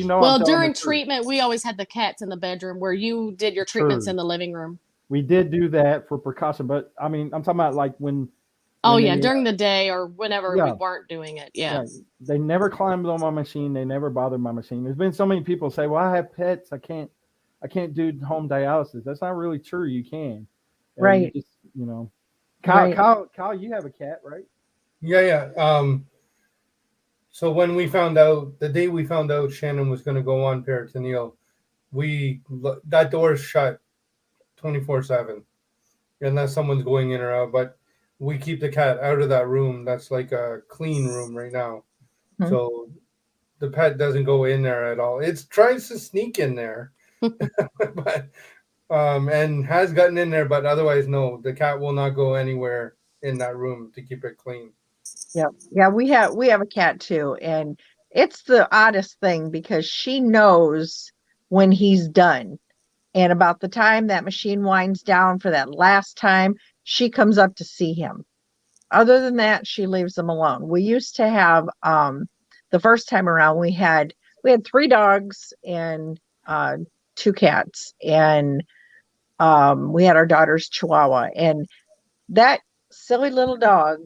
Well, telling the during truth. treatment, we always had the cats in the bedroom where you did your treatments True. in the living room. we did do that for precaution, but I mean, I'm talking about like when Oh yeah, they, during the day or whenever we yeah, weren't doing it. Yeah. yeah, they never climbed on my machine. They never bothered my machine. There's been so many people say, "Well, I have pets. I can't do home dialysis." That's not really true. You can. You Right. just, you know, Right. Kyle, you have a cat, right? Yeah. So when we found out, the day we found out Shannon was going to go on peritoneal, that door is shut 24/7, unless someone's going in or out. But we keep the cat out of that room. That's like a clean room right now. Mhm. So the pet doesn't go in there at all. It tries to sneak in there, but and has gotten in there, but otherwise no. The cat will not go anywhere in that room to keep it clean. Yeah. Yeah. We have a cat too. And it's the oddest thing because she knows when he's done. And about the time that machine winds down for that last time, she comes up to see him. Other than that, she leaves him alone. We used to have the first time around we had 3 dogs and 2 cats, and we had our daughter's Chihuahua, and that silly little dog,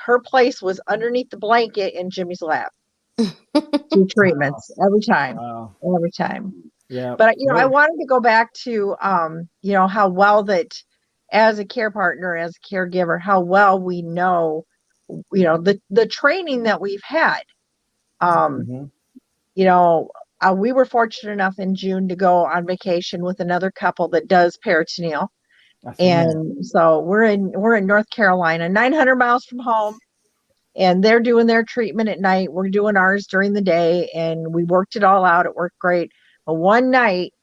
her place was underneath the blanket in Jimmie's lap. 2 treatments every time, Wow. every time. Yeah. But I wanted to go back to how well that as a care partner, as a caregiver, how well we know, the training that we've had. Mm-hmm. We were fortunate enough in June to go on vacation with another couple that does peritoneal. And so we're in North Carolina, 900 miles from home, and they're doing their treatment at night. We're doing ours during the day, and we worked it all out. It worked great. But one night,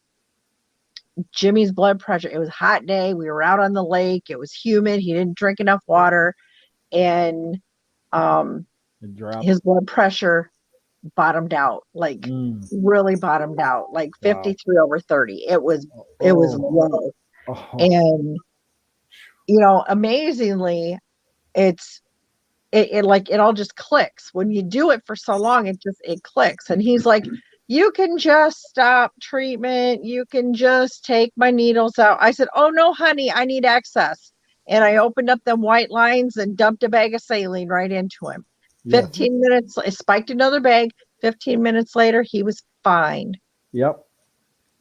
Jimmie's blood pressure, it was a hot day. We were out on the lake. It was humid. He didn't drink enough water. And his blood pressure bottomed out, like really bottomed out, like 53 over 30. It was low. And, amazingly, it all just clicks. When you do it for so long, it clicks. And he's like, you can just stop treatment. You can just take my needles out. I said, oh no, honey, I need access. And I opened up them white lines and dumped a bag of saline right into him. Yes. 15 minutes, I spiked another bag. 15 minutes later, he was fine. Yep.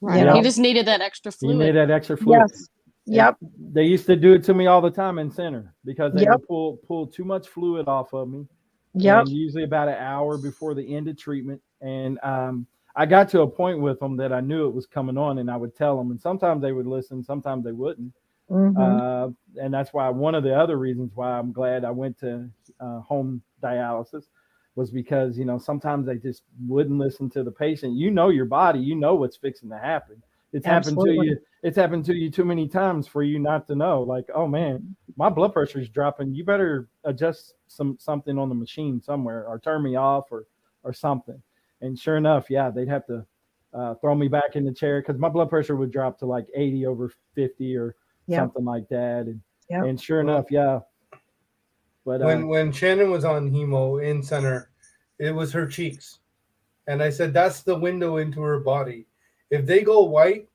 Right. He just needed that extra fluid. He needed that extra fluid. Yes. Yep. They used to do it to me all the time in center because they would pull too much fluid off of me. Yep. And usually about an hour before the end of treatment. And I got to a point with them that I knew it was coming on, and I would tell them. And sometimes they would listen, sometimes they wouldn't. Mm-hmm. And that's why one of the other reasons why I'm glad I went to home dialysis was because, sometimes they just wouldn't listen to the patient. Your body, what's fixing to happen. It's happened to you. It's happened to you too many times for you not to know. Like, oh man, my blood pressure is dropping. You better adjust something on the machine somewhere, or turn me off, or something. And sure enough, they'd have to throw me back in the chair because my blood pressure would drop to like 80 over 50 or something like that. And sure enough, But when Shannon was on hemo in center, it was her cheeks, and I said that's the window into her body. If they go white,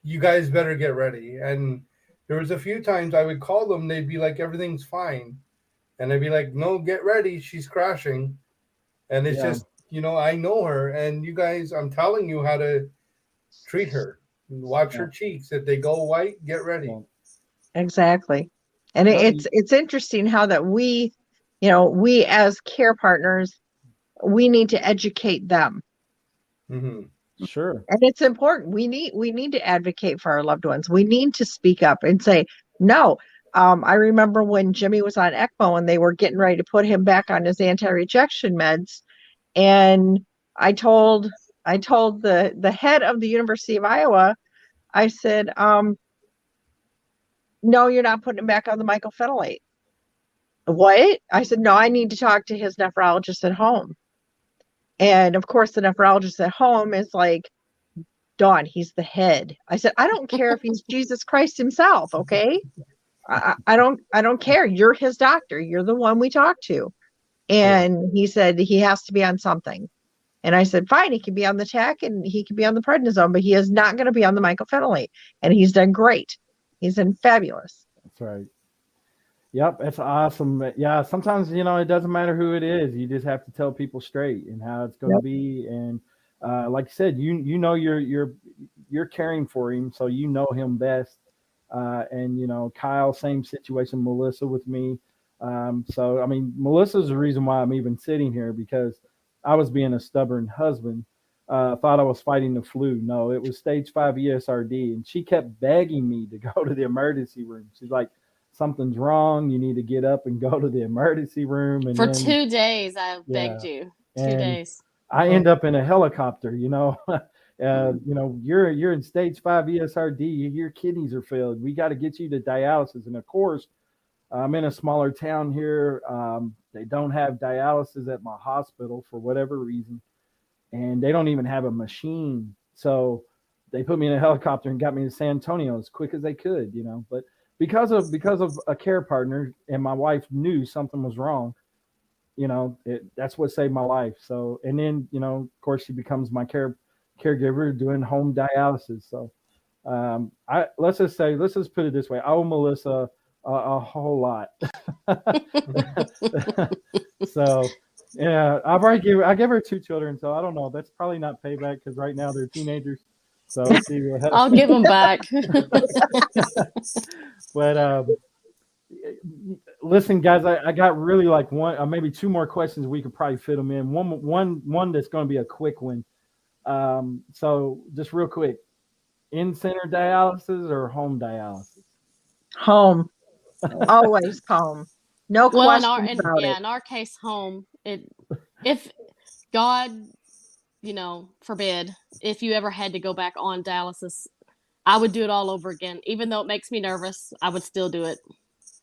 you guys better get ready. And there was a few times I would call them, they'd be like, everything's fine. And I'd be like, no, get ready. She's crashing. And it's just, I know her. And you guys, I'm telling you how to treat her. Watch her cheeks. If they go white, get ready. Exactly. And it's interesting how that we as care partners, we need to educate them. Mm-hmm. Sure. And it's important. We need to advocate for our loved ones. We need to speak up and say, no. I remember when Jimmie was on ECMO and they were getting ready to put him back on his anti-rejection meds. And I told the head of the University of Iowa, I said, no, you're not putting him back on the mycophenolate. What? I said, no, I need to talk to his nephrologist at home. And of course, the nephrologist at home is like, Dawn, he's the head. I said, I don't care if he's Jesus Christ himself. Okay. I don't care. You're his doctor. You're the one we talk to. And he said he has to be on something. And I said, fine, he can be on the TAC and he can be on the prednisone, but he is not going to be on the mycophenolate. And he's done great. He's in fabulous. That's right. Yep, that's awesome. But yeah, sometimes it doesn't matter who it is. You just have to tell people straight and how it's going to Yep. be. And like you said, you're caring for him, so you know him best. And Kyle, same situation. Melissa with me. So I mean, Melissa's the reason why I'm even sitting here, because I was being a stubborn husband. Thought I was fighting the flu. No, it was stage 5 ESRD, and she kept begging me to go to the emergency room. She's like, something's wrong. You need to get up and go to the emergency room. And For then, 2 days, I yeah, begged you. 2 and days. I end up in a helicopter. You're in stage 5 ESRD. Your kidneys are failed. We got to get you to dialysis. And of course, I'm in a smaller town here. They don't have dialysis at my hospital for whatever reason, and they don't even have a machine. So they put me in a helicopter and got me to San Antonio as quick as they could. But because of a care partner, and my wife knew something was wrong, that's what saved my life. So, and then, of course, she becomes my caregiver doing home dialysis. So, let's just put it this way. I owe Melissa a whole lot. So, yeah, I gave her 2 children. So I don't know. That's probably not payback, because right now they're teenagers. So we'll see what happens. I'll give them back. But listen, guys, I got really like one, maybe 2 more questions. We could probably fit them in. One that's going to be a quick one. So just real quick, in-center dialysis or home dialysis? Home. Always home. No question about it. In our case, home. If God, forbid, if you ever had to go back on dialysis, I would do it all over again. Even though it makes me nervous, I would still do it.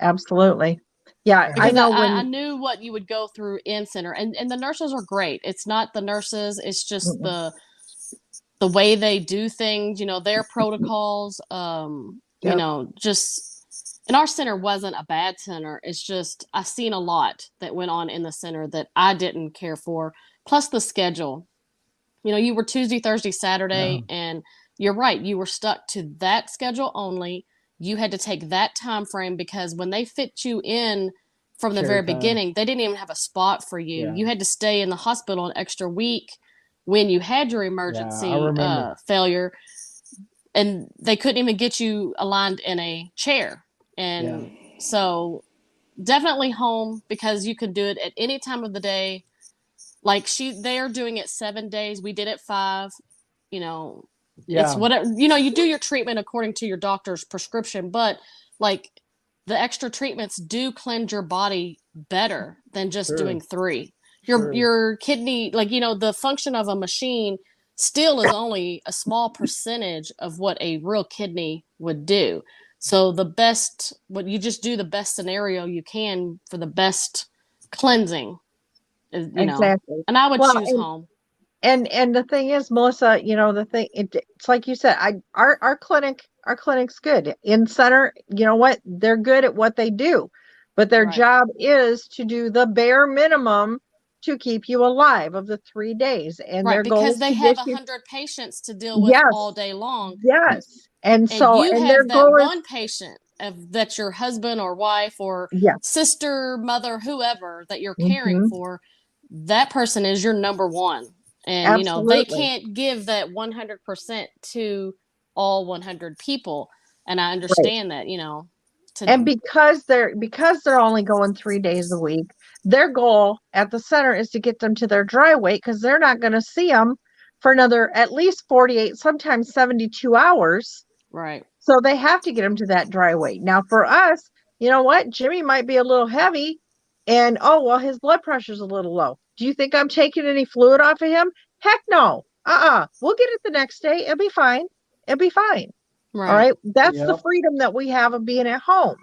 Absolutely. Yeah, Because I know I knew what you would go through in center, and the nurses are great. It's not the nurses; it's just the way they do things. Their protocols. Just. And our center wasn't a bad center. It's just I seen a lot that went on in the center that I didn't care for. Plus the schedule. You were Tuesday, Thursday, Saturday, and you're right. You were stuck to that schedule only. You had to take that time frame, because when they fit you in from the very beginning, they didn't even have a spot for you. Yeah. You had to stay in the hospital an extra week when you had your emergency failure, and they couldn't even get you aligned in a chair. And so definitely home, because you can do it at any time of the day. Like they are doing it 7 days. We did it 5, it's whatever, you do your treatment according to your doctor's prescription, but like the extra treatments do cleanse your body better than just doing 3. Your kidney, the function of a machine still is only a small percentage of what a real kidney would do. So you just do the best scenario you can for the best cleansing, exactly. And I would choose home. And the thing is, Melissa, it's like you said, our clinic's good. In center, you know what? They're good at what they do, but their job is to do the bare minimum to keep you alive of the 3 days. And their goal is because they have 100 patients to deal with all day long. Yes. And so, you have that one patient that's your husband or wife or sister, mother, whoever that you're caring for. That person is your number one. And, they can't give that 100% to all 100 people. And I understand that, and because they're only going 3 days a week, their goal at the center is to get them to their dry weight, because they're not going to see them for another at least 48, sometimes 72 hours. Right. So they have to get him to that dry weight. Now for us, you know what? Jimmie might be a little heavy, and his blood pressure's a little low. Do you think I'm taking any fluid off of him? Heck no. We'll get it the next day. It'll be fine. Right. All right. That's the freedom that we have of being at home.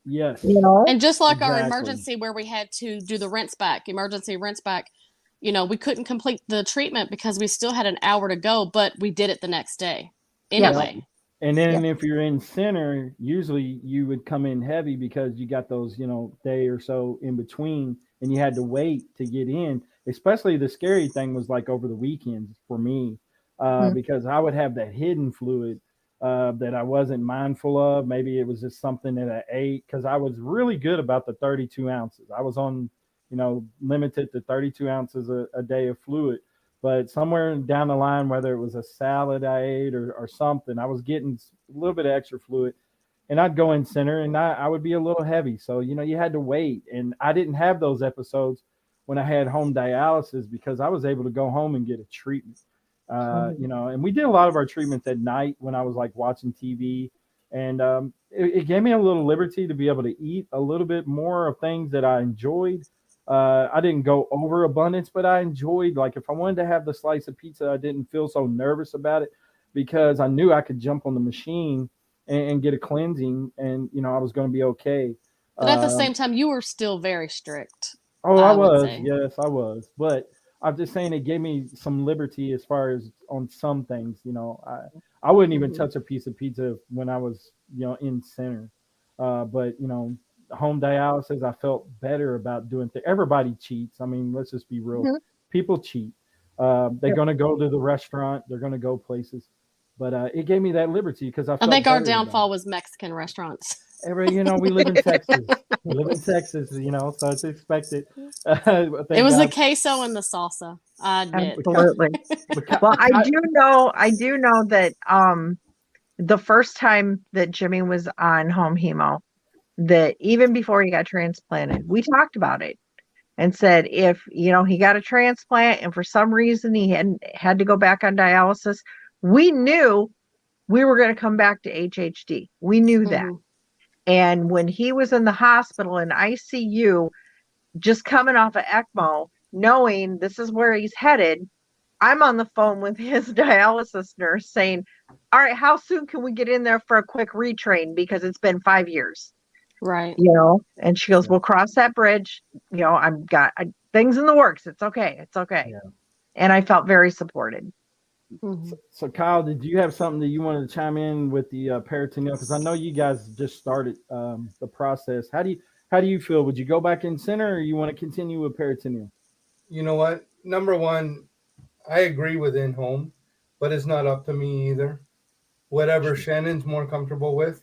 Yes. And just like our emergency where we had to do the emergency rinse back, we couldn't complete the treatment because we still had an hour to go, but we did it the next day anyway. Yep. And then if you're in center, usually you would come in heavy because you got those, day or so in between, and you had to wait to get in. Especially the scary thing was like over the weekends for me, because I would have that hidden fluid that I wasn't mindful of. Maybe it was just something that I ate, because I was really good about the 32 ounces. I was on, limited to 32 ounces a day of fluid. But somewhere down the line, whether it was a salad I ate or something, I was getting a little bit of extra fluid. And I'd go in center and I would be a little heavy. So, you had to wait. And I didn't have those episodes when I had home dialysis, because I was able to go home and get a treatment. And we did a lot of our treatments at night when I was like watching TV. And it gave me a little liberty to be able to eat a little bit more of things that I enjoyed. I didn't go over abundance, but I enjoyed, like, if I wanted to have the slice of pizza, I didn't feel so nervous about it, because I knew I could jump on the machine and get a cleansing, and I was going to be okay. But at the same time, you were still very strict. Oh, I was. Yes, I was. But I'm just saying it gave me some liberty as far as on some things. I wouldn't even touch a piece of pizza when I was, in center. But home dialysis, I felt better about doing things. Everybody cheats. I mean, let's just be real. People cheat. They're going to go to the restaurant. They're going to go places. But it gave me that liberty, because I think our downfall was Mexican restaurants. We live in Texas. We live in Texas, so it's expected. It was the queso and the salsa. I admit. Absolutely. Well, I do know that the first time that Jimmie was on home hemo, that even before he got transplanted, we talked about it and said, if he got a transplant and for some reason he had to go back on dialysis, we knew we were going to come back to HHD. We knew that. And when he was in the hospital in ICU, just coming off of ECMO, knowing this is where he's headed, I'm on the phone with his dialysis nurse saying, all right, how soon can we get in there for a quick retrain? Because it's been 5 years. Right. And she goes, we'll cross that bridge. I've got things in the works. It's okay. It's okay. Yeah. And I felt very supported. So Kyle, did you have something that you wanted to chime in with the peritoneal? Because I know you guys just started the process. How do you feel? Would you go back in center, or you want to continue with peritoneal? You know what? Number one, I agree with in-home, but it's not up to me either. Whatever Shannon's more comfortable with.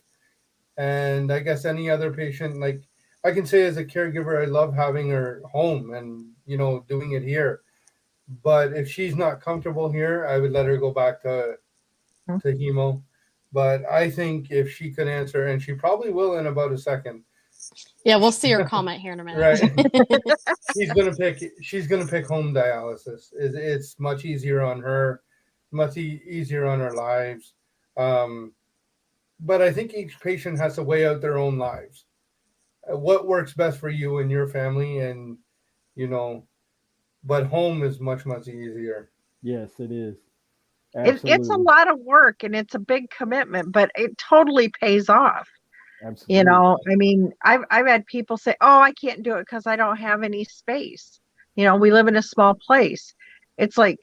And I guess any other patient, like I can say as a caregiver, I love having her home and, doing it here. But if she's not comfortable here, I would let her go back to hemo. But I think if she could answer, and she probably will in about a second. Yeah, we'll see her comment here in a minute. Right. She's gonna pick home dialysis. It's much easier on her, much easier on our lives. But I think each patient has to weigh out their own lives. What works best for you and your family, and but home is much, much easier. Yes, it is. It's a lot of work and it's a big commitment, but it totally pays off. Absolutely. I mean, I've had people say, oh, I can't do it because I don't have any space. We live in a small place. It's like,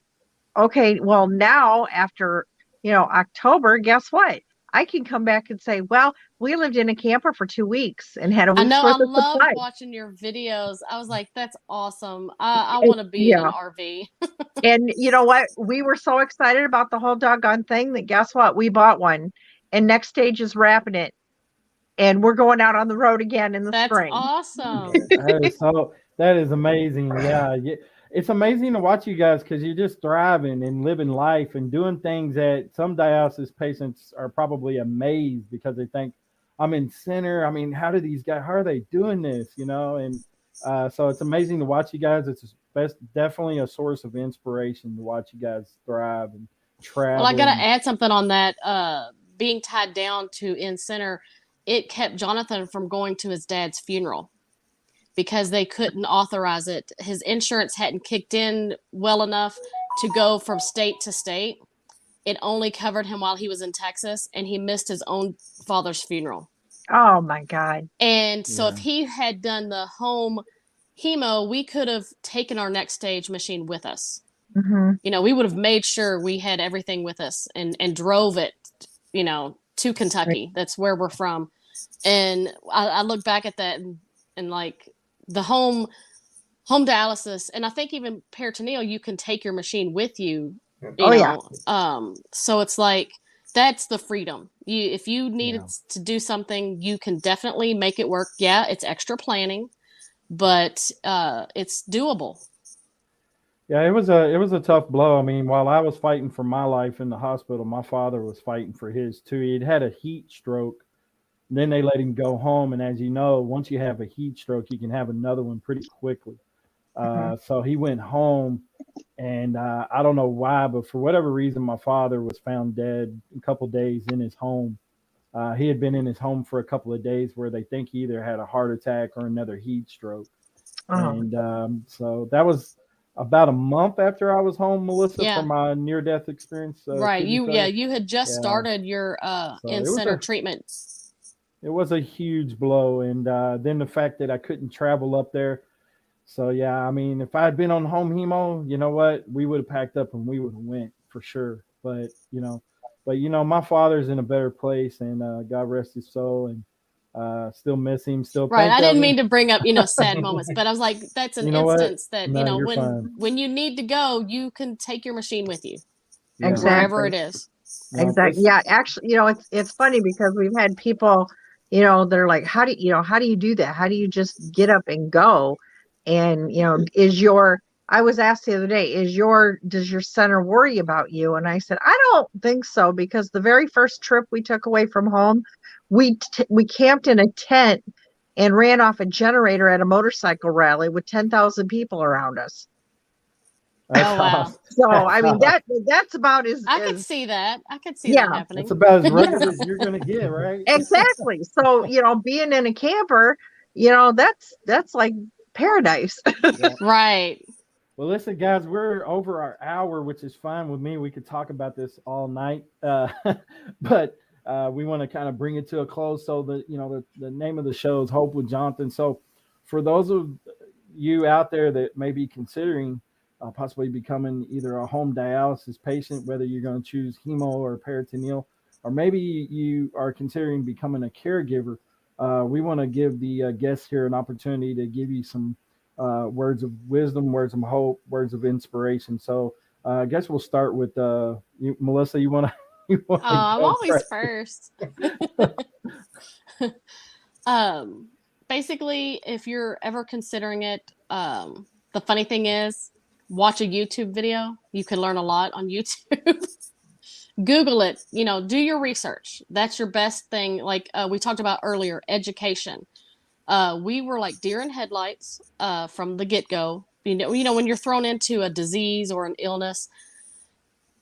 okay, well, now after, October, guess what? I can come back and say, well, we lived in a camper for 2 weeks and had a week's worth of supplies. I love watching your videos. I was like, that's awesome. I want to be in an RV. And you know what? We were so excited about the whole doggone thing that guess what? We bought one. And next stage is wrapping it. And we're going out on the road again in the spring. That's awesome. That is amazing. Yeah. It's amazing to watch you guys, because you're just thriving and living life and doing things that some dialysis patients are probably amazed, because they think, I'm in center. I mean, how are they doing this? And so it's amazing to watch you guys. It's definitely a source of inspiration to watch you guys thrive and travel. Well, I got to add something on that. Being tied down to in center, it kept Jonathan from going to his dad's funeral, because they couldn't authorize it. His insurance hadn't kicked in well enough to go from state to state. It only covered him while he was in Texas, and he missed his own father's funeral. Oh my God. And so if he had done the home hemo, we could have taken our next stage machine with us. We would have made sure we had everything with us and drove it, to Kentucky. Right. That's where we're from. And I look back at that and like, the home dialysis, and I think even peritoneal, you can take your machine with you. So it's like that's the freedom. If you needed to do something, you can definitely make it work. Yeah, it's extra planning, but it's doable. Yeah, it was a tough blow. I mean, while I was fighting for my life in the hospital, my father was fighting for his too. He'd had a heat stroke. Then they let him go home, and as you know, once you have a heat stroke, you can have another one pretty quickly. So he went home, and I don't know why, but for whatever reason, my father was found dead a couple days in his home. He had been in his home for a couple of days where they think he either had a heart attack or another heat stroke. And so that was about a month after I was home, Melissa, from my near-death experience. Right. You had just started your in-center treatment. It was a huge blow. And then the fact that I couldn't travel up there. So, yeah, I mean, if I had been on home hemo, you know what? We would have packed up and we would have went for sure. But, my father's in a better place, and God rest his soul. And still miss him, still right. I didn't mean to bring up, sad moments, but I was like, that's an instance that, when you need to go, you can take your machine with you. Exactly. Wherever it is. Exactly. Yeah. Actually, it's funny because we've had people, they're like, how do you do that? How do you just get up and go? And, I was asked the other day, does your center worry about you? And I said, I don't think so, because the very first trip we took away from home, we camped in a tent and ran off a generator at a motorcycle rally with 10,000 people around us. Oh, wow. So, I mean, that's about as... I could see that. I could see that happening. That's about as rugged as you're going to get, right? Exactly. So, being in a camper, that's like paradise. Right. Well, listen, guys, we're over our hour, which is fine with me. We could talk about this all night, but we want to kind of bring it to a close. So the name of the show is Hope with Jonathan. So for those of you out there that may be considering possibly becoming either a home dialysis patient, whether you're going to choose hemo or peritoneal, or maybe you are considering becoming a caregiver, we want to give the guests here an opportunity to give you some words of wisdom, words of hope, words of inspiration. So I guess we'll start with you, Melissa. You want to? I'm always first. Basically, if you're ever considering it, the funny thing is, watch a YouTube video. You can learn a lot on YouTube. Google it. Do your research. That's your best thing. Like we talked about earlier, education. We were like deer in headlights from the get-go. When you're thrown into a disease or an illness,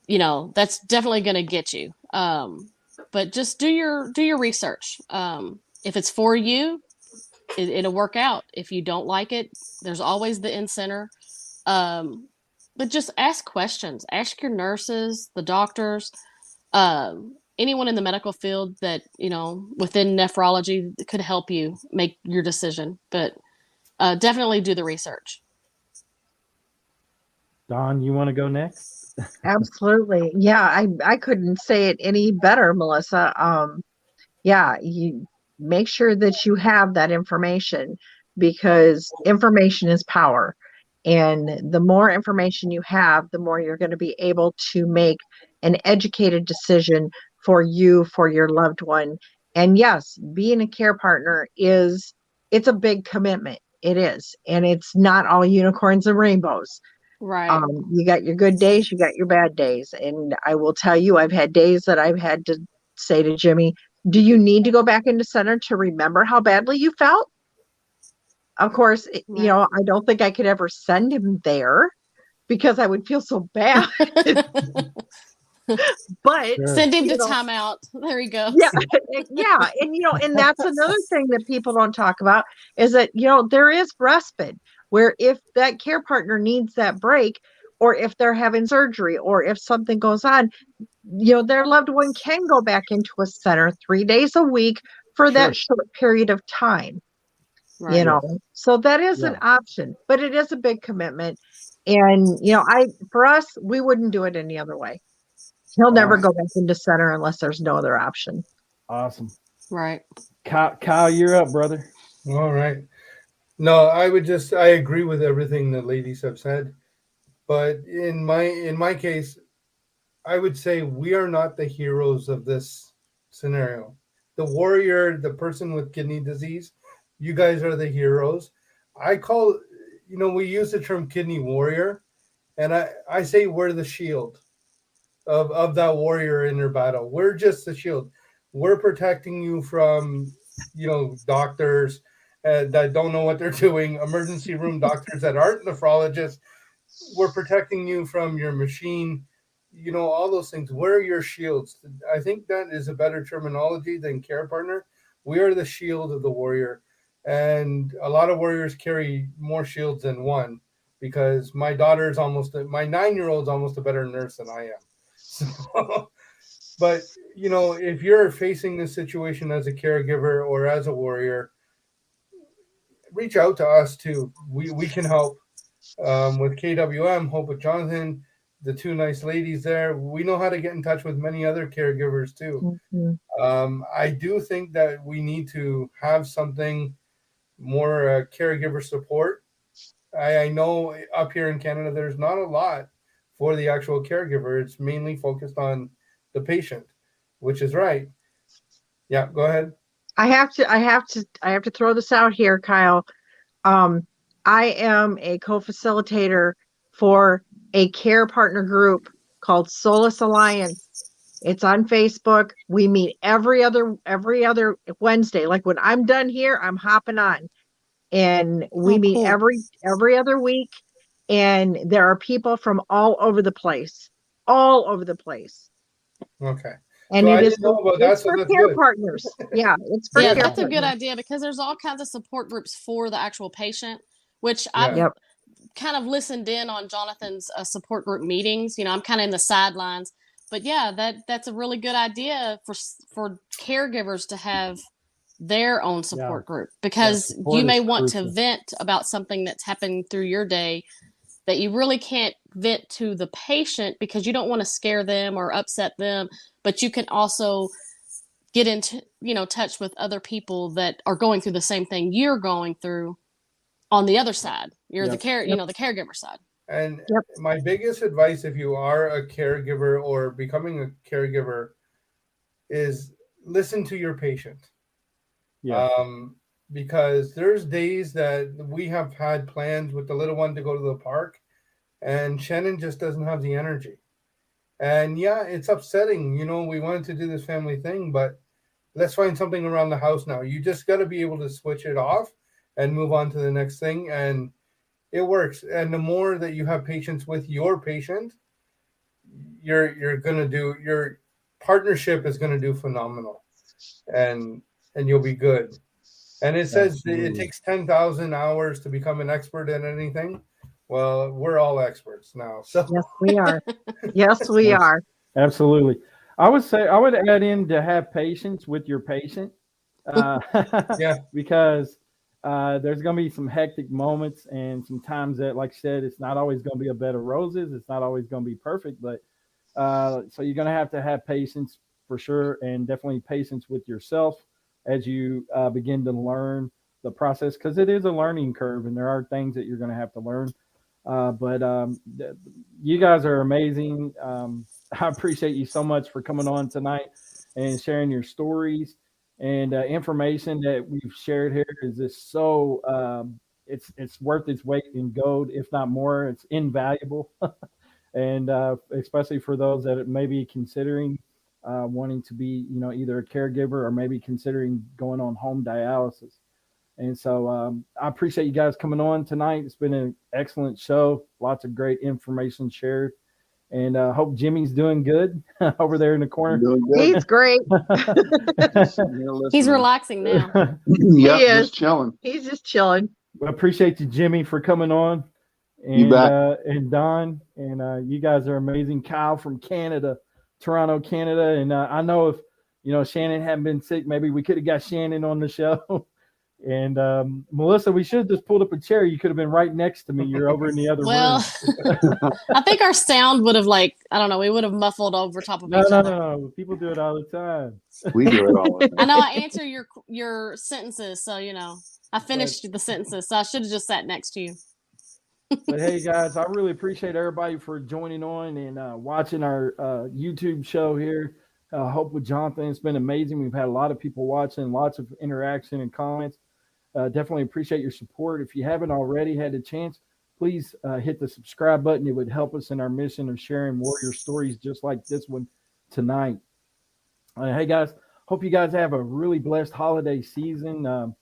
that's definitely going to get you. But just do your research. If it's for you, it'll work out. If you don't like it, there's always the in-center. But just ask questions. Ask your nurses, the doctors, anyone in the medical field that, within nephrology could help you make your decision. But definitely do the research. Dawn, you want to go next? Absolutely. Yeah, I couldn't say it any better, Melissa. You make sure that you have that information, because information is power. And the more information you have, the more you're going to be able to make an educated decision for you, for your loved one. And yes, being a care partner it's a big commitment. It is. And it's not all unicorns and rainbows. Right. You got your good days, you got your bad days. And I will tell you, I've had days that I've had to say to Jimmie, do you need to go back into center to remember how badly you felt? Of course, right. I don't think I could ever send him there because I would feel so bad. But send him to timeout. There he goes. Yeah. And that's another thing that people don't talk about is that, there is respite, where if that care partner needs that break, or if they're having surgery, or if something goes on, their loved one can go back into a center 3 days a week for that short period of time. Right. So that is an option, but it is a big commitment. And, for us, we wouldn't do it any other way. He'll never go back into center unless there's no other option. Awesome. Right. Kyle, you're up, brother. All right. No, I agree with everything the ladies have said. But in my case, I would say we are not the heroes of this scenario. The warrior, the person with kidney disease, you guys are the heroes. I call, we use the term kidney warrior, and I say we're the shield of that warrior in their battle. We're just the shield. We're protecting you from, doctors that don't know what they're doing, emergency room doctors that aren't nephrologists. We're protecting you from your machine, all those things. We're your shields. I think that is a better terminology than care partner. We are the shield of the warrior. And a lot of warriors carry more shields than one, because my 9-year-old's almost a better nurse than I am. So, but if you're facing this situation as a caregiver or as a warrior, reach out to us too. We can help. With KWM, Hope with Jonathan, the two nice ladies there, we know how to get in touch with many other caregivers too. Mm-hmm. I do think that we need to have something more caregiver support. I know up here in Canada, there's not a lot for the actual caregiver. It's mainly focused on the patient, which is right. Yeah, go ahead. I have to throw this out here, Kyle. I am a co-facilitator for a care partner group called Solace Alliance. It's on Facebook. We meet every other Wednesday. Like when I'm done here, I'm hopping on, and we meet cool. every other week. And there are people from all over the place. Okay. And so it I is didn't know about that, it's so for that's care good. partners. Yeah, it's for Yeah, care that's a good partners. idea, because there's all kinds of support groups for the actual patient, which Yeah. I've Yep. kind of listened in on Jonathan's support group meetings. I'm kind of in the sidelines, but yeah, that's a really good idea for caregivers to have their own support group, because support you may is want to crucial. vent about something that's happened through your day that you really can't vent to the patient because you don't want to scare them or upset them, but you can also get into touch with other people that are going through the same thing you're going through on the other side. You're the the caregiver side. And my biggest advice, if you are a caregiver or becoming a caregiver, is listen to your patient. Yeah. Because there's days that we have had plans with the little one to go to the park, and Shannon just doesn't have the energy. And yeah, it's upsetting. We wanted to do this family thing, but let's find something around the house now. You just got to be able to switch it off and move on to the next thing. And it works. And the more that you have patience with your patient, you're gonna do, your partnership is gonna do phenomenal, and you'll be good. And it says it takes 10,000 hours to become an expert in anything. Well, we're all experts now. So yes, we are. Yes, we are. Absolutely. I would add in to have patience with your patient. Yeah. Because there's going to be some hectic moments and some times that, like I said, it's not always going to be a bed of roses. It's not always going to be perfect, but so you're going to have patience for sure, and definitely patience with yourself as you begin to learn the process, because it is a learning curve and there are things that you're going to have to learn. But you guys are amazing. I appreciate you so much for coming on tonight and sharing your stories. And information that we've shared here is just so it's worth its weight in gold, if not more. It's invaluable, and especially for those that may be considering wanting to be, either a caregiver or maybe considering going on home dialysis. And so I appreciate you guys coming on tonight. It's been an excellent show. Lots of great information shared. And hope Jimmie's doing good over there in the corner. He's great. He's relaxing now. Yep, He is. just chilling. He's just chilling. We appreciate you, Jimmie, for coming on. And, You bet. And Don, and you guys are amazing. Kyle from Canada, Toronto, Canada. And I know if, Shannon hadn't been sick, maybe we could have got Shannon on the show. And Melissa, we should have just pulled up a chair. You could have been right next to me. You're over in the other room. I think our sound would have we would have muffled over top of each other. No. People do it all the time. We do it all the time. I know I answer your sentences, so I finished the sentences, so I should have just sat next to you. But hey, guys, I really appreciate everybody for joining on and watching our YouTube show here. Hope with Jonathan. It's been amazing. We've had a lot of people watching, lots of interaction and comments. Definitely appreciate your support. If you haven't already had a chance, please hit the subscribe button. It would help us in our mission of sharing warrior stories just like this one tonight. Hey, guys, hope you guys have a really blessed holiday season.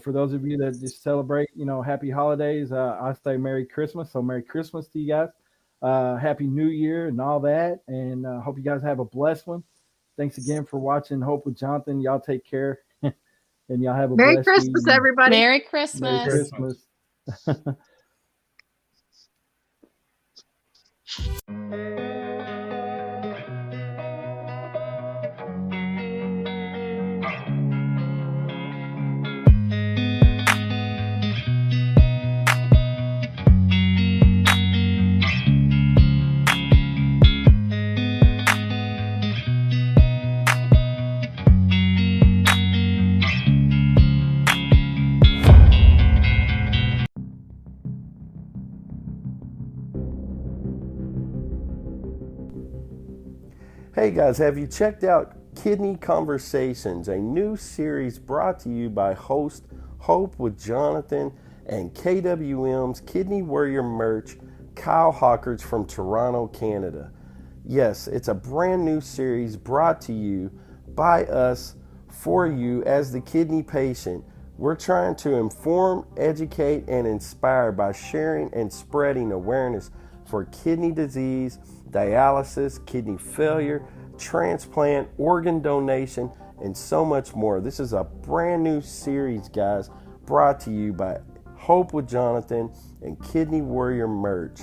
For those of you that just celebrate, happy holidays. I say Merry Christmas. So Merry Christmas to you guys. Happy New Year and all that. And hope you guys have a blessed one. Thanks again for watching Hope with Jonathan. Y'all take care. And y'all have a Merry blessed Christmas, evening. everybody. Merry Merry Christmas. Christmas. Hey guys, have you checked out Kidney Conversations, a new series brought to you by host Hope with Jonathan and KWM's Kidney Warrior merch, Kyle Hawkers from Toronto, Canada. Yes, it's a brand new series brought to you by us for you as the kidney patient. We're trying to inform, educate, and inspire by sharing and spreading awareness for kidney disease, dialysis, kidney failure, transplant, organ donation, and so much more. This is a brand new series, guys, brought to you by Hope with Jonathan and Kidney Warrior merch.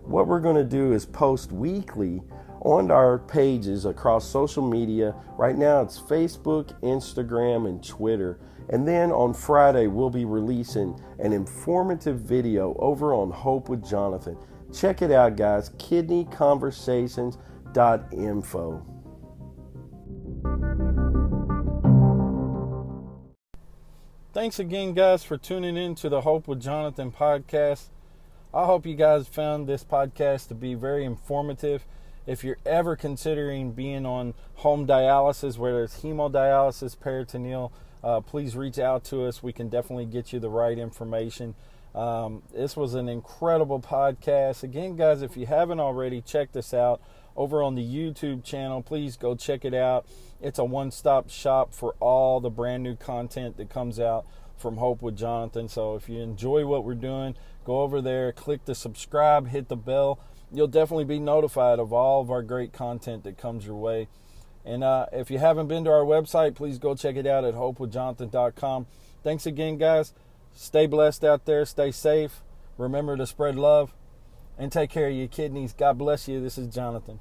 What we're going to do is post weekly on our pages across social media. Right now it's Facebook, Instagram, and Twitter. And then on Friday, we'll be releasing an informative video over on Hope with Jonathan. Check it out, guys. KidneyConversations.info. Thanks again, guys, for tuning in to the Hope with Jonathan podcast. I hope you guys found this podcast to be very informative. If you're ever considering being on home dialysis, whether it's hemodialysis, peritoneal, please reach out to us. We can definitely get you the right information. This was an incredible podcast. Again, guys, if you haven't already, check this out over on the YouTube channel. Please go check it out. It's a one-stop shop for all the brand new content that comes out from Hope with Jonathan. So if you enjoy what we're doing, go over there, click the subscribe, hit the bell. You'll definitely be notified of all of our great content that comes your way. And if you haven't been to our website, please go check it out at hopewithjonathan.com. Thanks again, guys. Stay blessed out there. Stay safe. Remember to spread love and take care of your kidneys. God bless you. This is Jonathan.